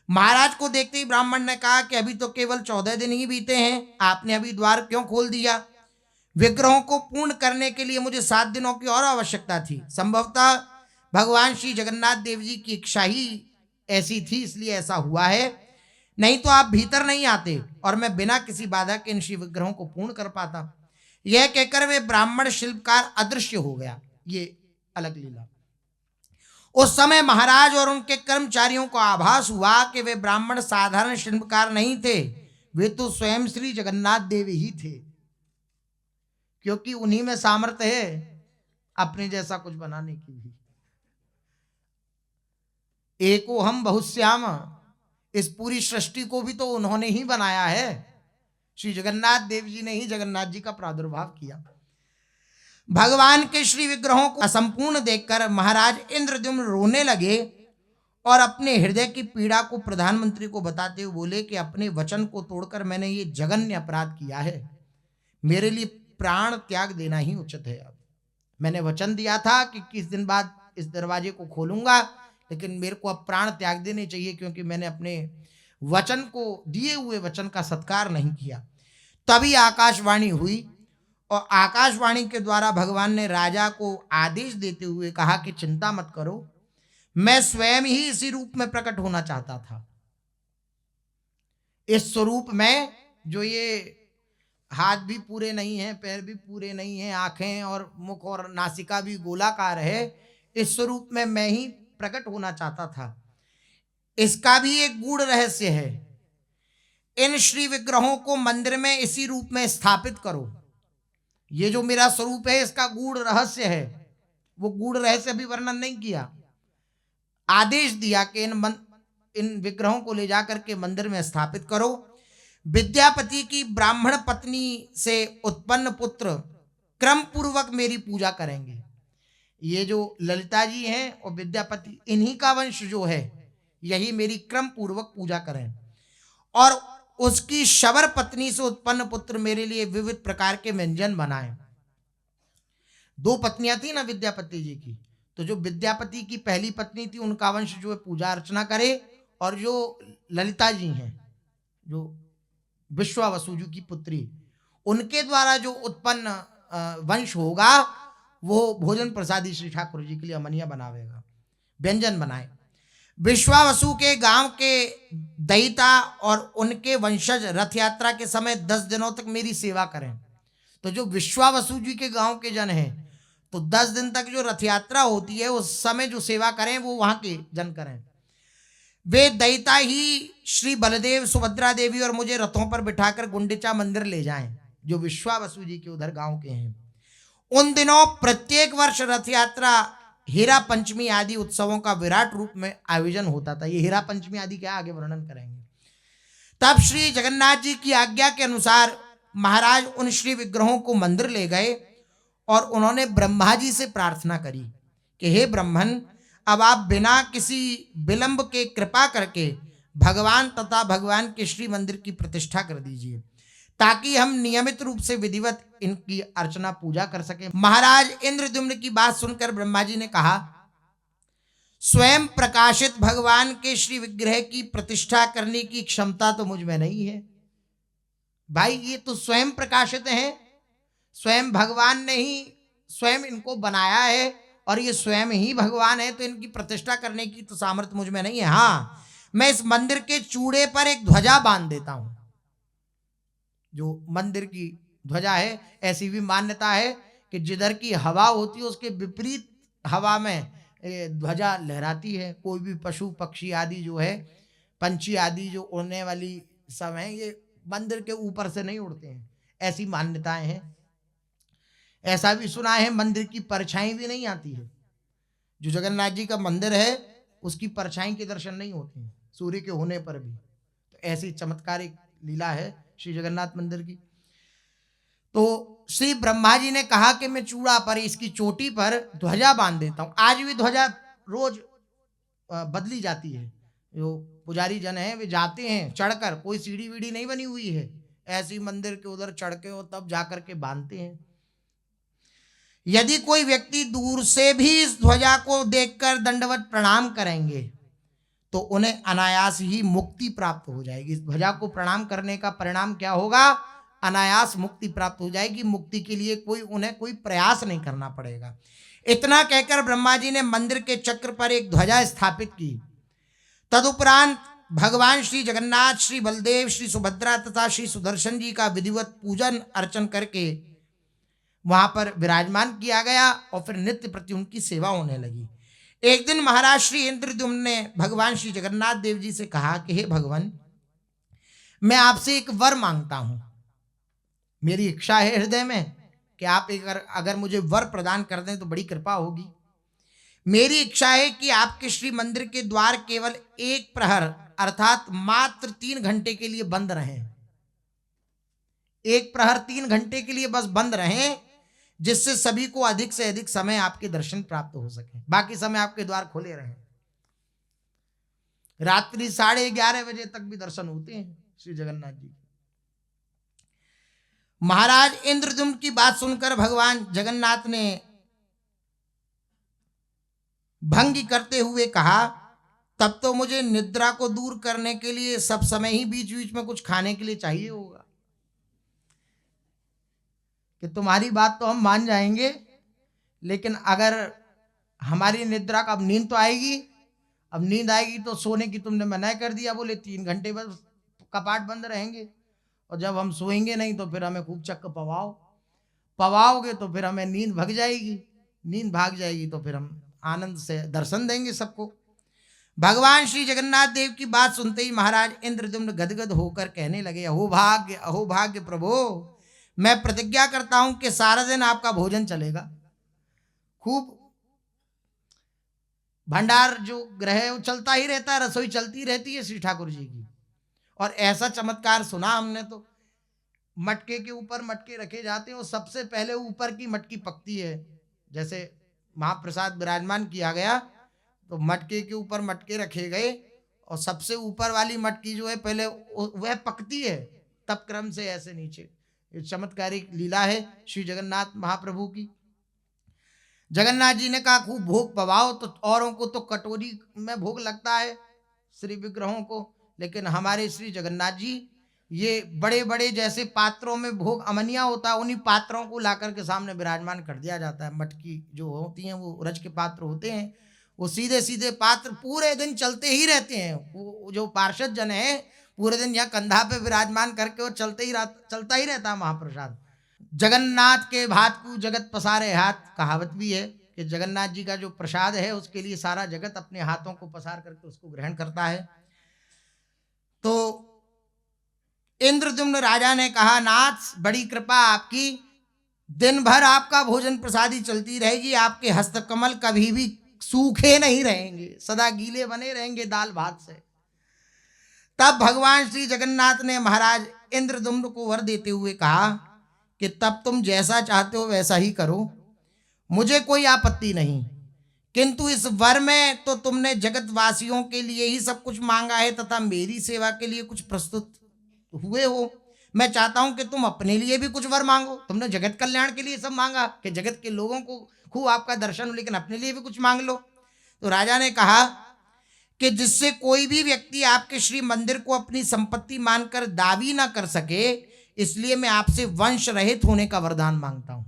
महाराज को देखते ही ब्राह्मण ने कहा कि अभी तो केवल 14 दिन ही बीते हैं, आपने अभी द्वार क्यों खोल दिया? विग्रहों को पूर्ण करने के लिए मुझे 7 दिनों की और आवश्यकता थी। संभवतः भगवान श्री जगन्नाथ देव जी की इच्छा ही ऐसी थी, इसलिए ऐसा हुआ है, नहीं तो आप भीतर नहीं आते और मैं बिना किसी बाधा के इन शिव विग्रहों को पूर्ण कर पाता। यह कहकर वे ब्राह्मण शिल्पकार अदृश्य हो गया। ये अलग लीला। उस समय महाराज और उनके कर्मचारियों को आभास हुआ कि वे ब्राह्मण साधारण शिल्पकार नहीं थे, वे तो स्वयं श्री जगन्नाथ देवी ही थे, क्योंकि उन्हीं में सामर्थ्य है अपने जैसा कुछ बनाने की भी। एको हम बहुश्याम, इस पूरी सृष्टि को भी तो उन्होंने ही बनाया है, श्री जगन्नाथ देव जी ने ही जगन्नाथ जी का प्रादुर्भाव किया। भगवान के श्री विग्रहों को असंपूर्ण देखकर महाराज इंद्रद्युम्न रोने लगे और अपने हृदय की पीड़ा को प्रधानमंत्री को बताते हुए बोले कि अपने वचन को तोड़कर मैंने ये जघन्य अपराध किया है, मेरे लिए प्राण त्याग देना ही उचित है। अब मैंने वचन दिया था कि किस दिन बाद इस दरवाजे को खोलूंगा, लेकिन मेरे को अब प्राण त्याग देने चाहिए, क्योंकि मैंने अपने वचन को, दिए हुए वचन का सत्कार नहीं किया। तभी आकाशवाणी हुई और आकाशवाणी के द्वारा भगवान ने राजा को आदेश देते हुए कहा कि चिंता मत करो, मैं स्वयं ही इसी रूप में प्रकट होना चाहता था। इस स्वरूप में जो ये हाथ भी पूरे नहीं हैं, पैर भी पूरे नहीं हैं, आंखें और मुख और नासिका भी गोलाकार है, इस स्वरूप में मैं ही प्रकट होना चाहता था। इसका भी एक गूढ़ रहस्य है। इन श्री विग्रहों को मंदिर में इसी रूप में स्थापित करो। ये जो मेरा स्वरूप है इसका गूढ़ रहस्य है, वो गूढ़ रहस्य भी वर्णन नहीं किया। आदेश दिया कि इन विग्रहों को ले जाकर के मंदिर में स्थापित करो। विद्यापति की ब्राह्मण पत्नी से उत्पन्न पुत्र क्रम पूर्वक मेरी पूजा करेंगे। ये जो ललिता जी हैं और विद्यापति, इन्हीं का वंश जो है, यही मेरी क्रम पूर्वक पूजा करें। और उसकी शबर पत्नी से उत्पन्न पुत्र मेरे लिए विविध प्रकार के व्यंजन बनाएं। दो पत्नियां थी ना विद्यापति जी की, तो जो विद्यापति की पहली पत्नी थी उनका वंश जो है पूजा अर्चना करे, और जो ललिता जी हैं, जो विश्वावसु की पुत्री, उनके द्वारा जो उत्पन्न वंश होगा वो भोजन प्रसादी श्री ठाकुर जी के लिए अमनिया बनावेगा, व्यंजन बनाए। विश्वावसु के गांव के दयिता और उनके वंशज रथ यात्रा के समय 10 दिनों तक मेरी सेवा करें। तो जो विश्वावसु जी के गांव के जन हैं, तो 10 दिन तक जो रथ यात्रा होती है उस समय जो सेवा करें वो वहां के जन करें। वे दयिता ही श्री बलदेव, सुभद्रा देवी और मुझे रथों पर बिठाकर गुंडिचा मंदिर ले जाएं, जो विश्वावसु जी के उधर गांव के हैं। उन दिनों प्रत्येक वर्ष रथ यात्रा, हीरा पंचमी आदि उत्सवों का विराट रूप में आयोजन होता था। ये हीरा पंचमी आदि क्या आगे वर्णन करेंगे। तब श्री जगन्नाथ जी की आज्ञा के अनुसार महाराज उन श्री विग्रहों को मंदिर ले गए और उन्होंने ब्रह्मा जी से प्रार्थना करी कि हे ब्रह्मन, अब आप बिना किसी विलंब के कृपा करके भगवान तथा भगवान के श्री मंदिर की प्रतिष्ठा कर दीजिए, ताकि हम नियमित रूप से विधिवत इनकी अर्चना पूजा कर सकें। महाराज इंद्रद्युम्न की बात सुनकर ब्रह्मा जी ने कहा, स्वयं प्रकाशित भगवान के श्री विग्रह की प्रतिष्ठा करने की क्षमता तो मुझ में नहीं है। भाई ये तो स्वयं प्रकाशित हैं, स्वयं भगवान ने ही स्वयं इनको बनाया है और ये स्वयं ही भगवान है, तो इनकी प्रतिष्ठा करने की तो सामर्थ्य मुझ में नहीं है। हाँ, मैं इस मंदिर के चूड़े पर एक ध्वजा बांध देता हूं। जो मंदिर की ध्वजा है, ऐसी भी मान्यता है कि जिधर की हवा होती है उसके विपरीत हवा में ध्वजा लहराती है। कोई भी पशु पक्षी आदि जो है, पंछी आदि जो उड़ने वाली सब हैं, ये मंदिर के ऊपर से नहीं उड़ते हैं, ऐसी मान्यताएं हैं। ऐसा भी सुना है मंदिर की परछाई भी नहीं आती है। जो जगन्नाथ जी का मंदिर है उसकी परछाई के दर्शन नहीं होते हैं सूर्य के होने पर भी। तो ऐसी चमत्कारिक लीला है श्री जगन्नाथ मंदिर की। तो श्री ब्रह्मा जी ने कहा कि मैं चूड़ा पर, इसकी चोटी पर ध्वजा बांध देता हूं। आज भी ध्वजा रोज बदली जाती है। जो पुजारी जन हैं वे जाते हैं चढ़कर, कोई सीढ़ी वीढ़ी नहीं बनी हुई है, ऐसी मंदिर के उधर चढ़ के और तब जाकर के बांधते हैं। यदि कोई व्यक्ति दूर से भी इस ध्वजा को देखकर दंडवत प्रणाम करेंगे तो उन्हें अनायास ही मुक्ति प्राप्त हो जाएगी। इस ध्वजा को प्रणाम करने का परिणाम क्या होगा? अनायास मुक्ति प्राप्त हो जाएगी। मुक्ति के लिए उन्हें कोई प्रयास नहीं करना पड़ेगा। इतना कहकर ब्रह्मा जी ने मंदिर के चक्र पर एक ध्वजा स्थापित की। तदुपरांत भगवान श्री जगन्नाथ, श्री बलदेव, श्री सुभद्रा तथा श्री सुदर्शन जी का विधिवत पूजन अर्चन करके वहां पर विराजमान किया गया और फिर नित्य प्रति उनकी सेवा होने लगी। एक दिन महाराज श्री इंद्रद्युम्न ने भगवान श्री जगन्नाथ देव जी से कहा कि हे भगवान, मैं आपसे एक वर मांगता हूं। मेरी इच्छा है हृदय में कि आप अगर मुझे वर प्रदान कर दें तो बड़ी कृपा होगी। मेरी इच्छा है कि आपके श्री मंदिर के द्वार केवल एक प्रहर अर्थात मात्र 3 घंटे के लिए बंद रहें। एक प्रहर 3 घंटे के लिए बस बंद रहें, जिससे सभी को अधिक से अधिक समय आपके दर्शन प्राप्त हो सके। बाकी समय आपके द्वार खुले रहें। रात्रि 11:30 बजे तक भी दर्शन होते हैं श्री जगन्नाथ जी। महाराज इंद्रद्युम्न की बात सुनकर भगवान जगन्नाथ ने भंगी करते हुए कहा, तब तो मुझे निद्रा को दूर करने के लिए सब समय ही बीच बीच में कुछ खाने के लिए चाहिए होगा। कि तुम्हारी बात तो हम मान जाएंगे, लेकिन अगर हमारी निद्रा का, अब नींद तो आएगी, अब नींद आएगी तो सोने की तुमने मना कर दिया, बोले 3 घंटे बस कपाट बंद रहेंगे, और जब हम सोएंगे नहीं तो फिर हमें खूब चक्क पवाओगे तो फिर हमें नींद भाग जाएगी, नींद भाग जाएगी तो फिर हम आनंद से दर्शन देंगे सबको। भगवान श्री जगन्नाथ देव की बात सुनते ही महाराज इंद्रद्युम्न गदगद होकर कहने लगे, अहो भाग्य प्रभो, मैं प्रतिज्ञा करता हूं कि सारा दिन आपका भोजन चलेगा, खूब भंडार जो ग्रह है वो चलता ही रहता है, रसोई चलती रहती है श्री ठाकुर जी की। और ऐसा चमत्कार सुना हमने तो, मटके के ऊपर मटके रखे जाते हैं और सबसे पहले ऊपर की मटकी पकती है। जैसे महाप्रसाद विराजमान किया गया तो मटके के ऊपर मटके रखे गए और सबसे ऊपर वाली मटकी जो है पहले वह पकती है, तब क्रम से ऐसे नीचे। ये चमत्कारिक लीला है श्री जगन्नाथ महाप्रभु की। जगन्नाथ जी ने कहा खूब भोग पवाओ, तो औरों को तो कटोरी में भोग लगता है श्री विग्रहों को, लेकिन हमारे श्री जगन्नाथ जी ये बड़े बड़े जैसे पात्रों में भोग अमनिया होता है, उन्हीं पात्रों को लाकर के सामने विराजमान कर दिया जाता है। मटकी जो होती हैं वो रज के पात्र होते हैं, वो सीधे सीधे पात्र पूरे दिन चलते ही रहते हैं। वो जो पार्षद जन है पूरे दिन यहाँ कंधा पे विराजमान करके वो चलता ही रहता है महाप्रसाद। जगन्नाथ के भात को जगत पसारे हाथ, कहावत भी है कि जगन्नाथ जी का जो प्रसाद है उसके लिए सारा जगत अपने हाथों को पसार करके उसको ग्रहण करता है। तो इंद्रद्युम्न राजा ने कहा, नाथ बड़ी कृपा आपकी, दिन भर आपका भोजन प्रसादी चलती रहेगी, आपके हस्तकमल कभी भी सूखे नहीं रहेंगे, सदा गीले बने रहेंगे दाल भात से। तब भगवान श्री जगन्नाथ ने महाराज इंद्रद्युम्न को वर देते हुए कहा कि तब तुम जैसा चाहते हो वैसा ही करो, मुझे कोई आपत्ति नहीं, किंतु इस वर में तो तुमने जगत वासियों के लिए ही सब कुछ मांगा है तथा मेरी सेवा के लिए कुछ प्रस्तुत हुए हो। मैं चाहता हूं कि तुम अपने लिए भी कुछ वर मांगो। तुमने जगत कल्याण के लिए सब मांगा कि जगत के लोगों को खूब आपका दर्शन हो, लेकिन अपने लिए भी कुछ मांग लो। तो राजा ने कहा कि जिससे कोई भी व्यक्ति आपके श्री मंदिर को अपनी संपत्ति मानकर दावी ना कर सके, इसलिए मैं आपसे वंश रहित होने का वरदान मांगता हूं।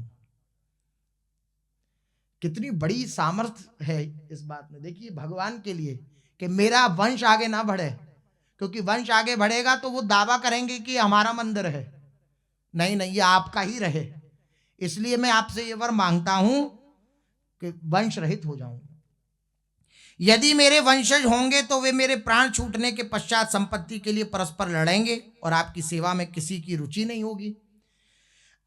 कितनी बड़ी सामर्थ्य है इस बात में, देखिए भगवान के लिए कि मेरा वंश आगे ना बढ़े, क्योंकि वंश आगे बढ़ेगा तो वो दावा करेंगे कि हमारा मंदिर है, नहीं नहीं ये आपका ही रहे, इसलिए मैं आपसे ये वर मांगता हूं कि वंश रहित हो जाऊं। यदि मेरे वंशज होंगे तो वे मेरे प्राण छूटने के पश्चात संपत्ति के लिए परस्पर लड़ेंगे और आपकी सेवा में किसी की रुचि नहीं होगी।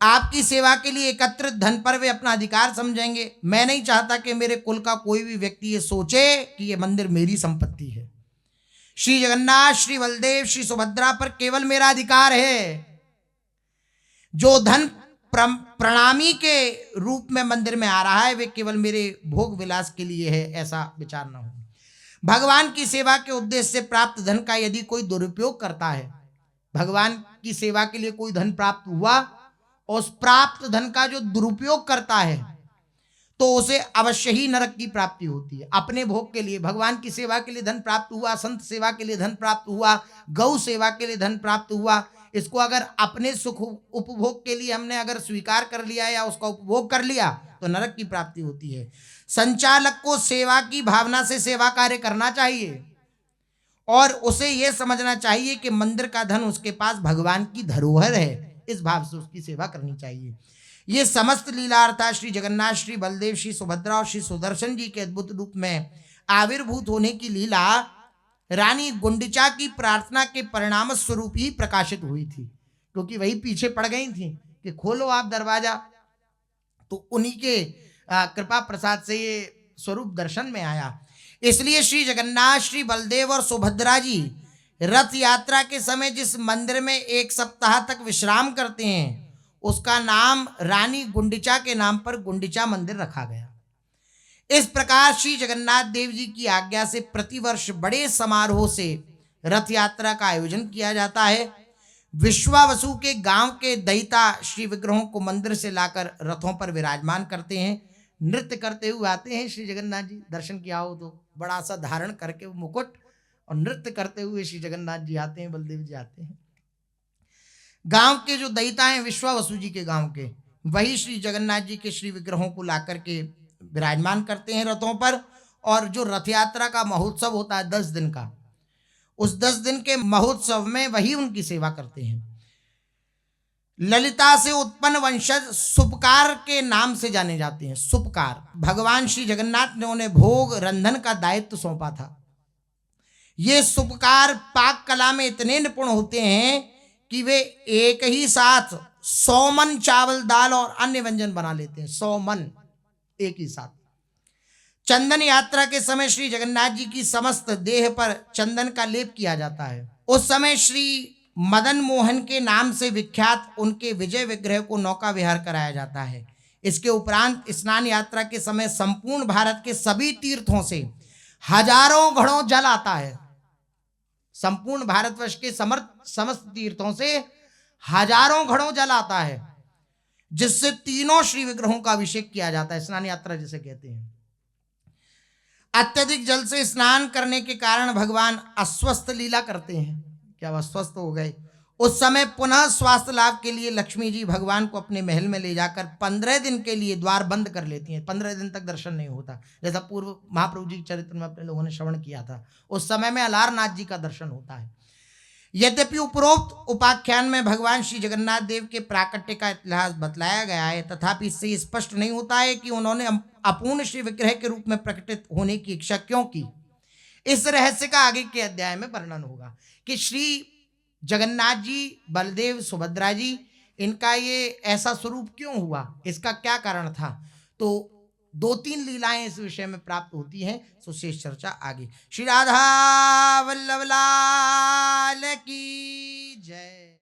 आपकी सेवा के लिए एकत्रित धन पर वे अपना अधिकार समझेंगे। मैं नहीं चाहता कि मेरे कुल का कोई भी व्यक्ति ये सोचे कि ये मंदिर मेरी संपत्ति है। श्री जगन्नाथ, श्री बलदेव, श्री सुभद्रा पर केवल मेरा अधिकार है। जो धन प्रणामी के रूप में मंदिर में आ रहा है वे केवल मेरे भोग विलास के लिए है, ऐसा विचार न हो। भगवान की सेवा के उद्देश्य से प्राप्त धन का यदि कोई दुरुपयोग करता है, भगवान की सेवा के लिए कोई धन प्राप्त हुआ और उस प्राप्त धन का जो दुरुपयोग करता है तो उसे अवश्य ही नरक की प्राप्ति होती है। अपने भोग के लिए, भगवान की सेवा के लिए धन प्राप्त हुआ, संत सेवा के लिए धन प्राप्त हुआ, गौ सेवा के लिए धन प्राप्त हुआ, इसको अगर अपने सुख उपभोग के लिए हमने अगर स्वीकार कर लिया या उसका उपभोग कर लिया तो नरक की प्राप्ति होती है। संचालक को सेवा की भावना से सेवा कार्य करना चाहिए और उसे यह समझना चाहिए कि मंदिर का धन उसके पास भगवान की धरोहर है, इस भाव से उसकी सेवा करनी चाहिए। ये समस्त लीलार्था श्री जगन्नाथ, श्री बलदेव, श्री सुभद्रा और श्री सुदर्शन जी के अद्भुत रूप में आविर्भूत होने की लीला रानी गुंडिचा की प्रार्थना के परिणाम स्वरूप ही प्रकाशित हुई थी, क्योंकि वही पीछे पड़ गई थी कि खोलो आप दरवाजा, तो उन्हीं के कृपा प्रसाद से ये स्वरूप दर्शन में आया। इसलिए श्री जगन्नाथ, श्री बलदेव और सुभद्रा जी रथ यात्रा के समय जिस मंदिर में 1 सप्ताह तक विश्राम करते हैं उसका नाम रानी गुंडिचा के नाम पर गुंडिचा मंदिर रखा गया। इस प्रकार श्री जगन्नाथ देव जी की आज्ञा से प्रतिवर्ष बड़े समारोह से रथ यात्रा का आयोजन किया जाता है। विश्वावसु के गांव के दयिता श्री विग्रहों को मंदिर से लाकर रथों पर विराजमान करते हैं। नृत्य करते हुए आते हैं श्री जगन्नाथ जी। दर्शन किया हो तो बड़ा सा धारण करके मुकुट और नृत्य करते हुए श्री जगन्नाथ जी आते हैं, बलदेव जी आते हैं। गांव के जो दयिता हैं विश्वावसु जी के गांव के, वही श्री जगन्नाथ जी के श्री विग्रहों को ला करके विराजमान करते हैं रथों पर। और जो रथ यात्रा का महोत्सव होता है 10 दिन का, उस 10 दिन के महोत्सव में वही उनकी सेवा करते हैं। ललिता से उत्पन्न वंशज सुपकार के नाम से जाने जाते हैं। सुपकार, भगवान श्री जगन्नाथ ने उन्हें भोग रंधन का दायित्व सौंपा था। ये सुपकार पाक कला में इतने निपुण होते हैं कि वे एक ही साथ 100 मन चावल, दाल और अन्य व्यंजन बना लेते हैं। 100 मन एक ही साथ। चंदन यात्रा के समय श्री जगन्नाथ जी की समस्त देह पर चंदन का लेप किया जाता है। उस समय श्री मदन मोहन के नाम से विख्यात उनके विजय विग्रह को नौका विहार कराया जाता है। इसके उपरांत स्नान यात्रा के समय संपूर्ण भारत के सभी तीर्थों से हजारों घड़ों जल आता है। संपूर्ण भारतवर्ष के समस्त तीर्थों से हजारों घड़ों जल आता है, जिससे तीनों श्री विग्रहों का अभिषेक किया जाता है। स्नान यात्रा जिसे कहते हैं। अत्यधिक जल से स्नान करने के कारण भगवान अस्वस्थ लीला करते हैं। क्या वह अस्वस्थ हो गए? उस समय पुनः स्वास्थ्य लाभ के लिए लक्ष्मी जी भगवान को अपने महल में ले जाकर 15 दिन के लिए द्वार बंद कर लेती हैं। 15 दिन तक दर्शन नहीं होता, जैसा पूर्व महाप्रभु जी के चरित्र में अपने लोगों ने श्रवण किया था। उस समय में अलारनाथ जी का दर्शन होता है। यद्यपि उपरोक्त उपाख्यान में भगवान श्री जगन्नाथ देव के प्राकट्य का इतिहास बतलाया गया है, तथापि इससे स्पष्ट नहीं होता है कि उन्होंने अपूर्ण श्री विग्रह के रूप में प्रकटित होने की इच्छा क्यों की। इस रहस्य का आगे के अध्याय में वर्णन होगा कि श्री जगन्नाथ जी, बलदेव, सुभद्रा जी, इनका ये ऐसा स्वरूप क्यों हुआ, इसका क्या कारण था। तो 2-3 लीलाएं इस विषय में प्राप्त होती हैं। सो शेष चर्चा आगे। श्री राधा वल्लभ लाल की जय।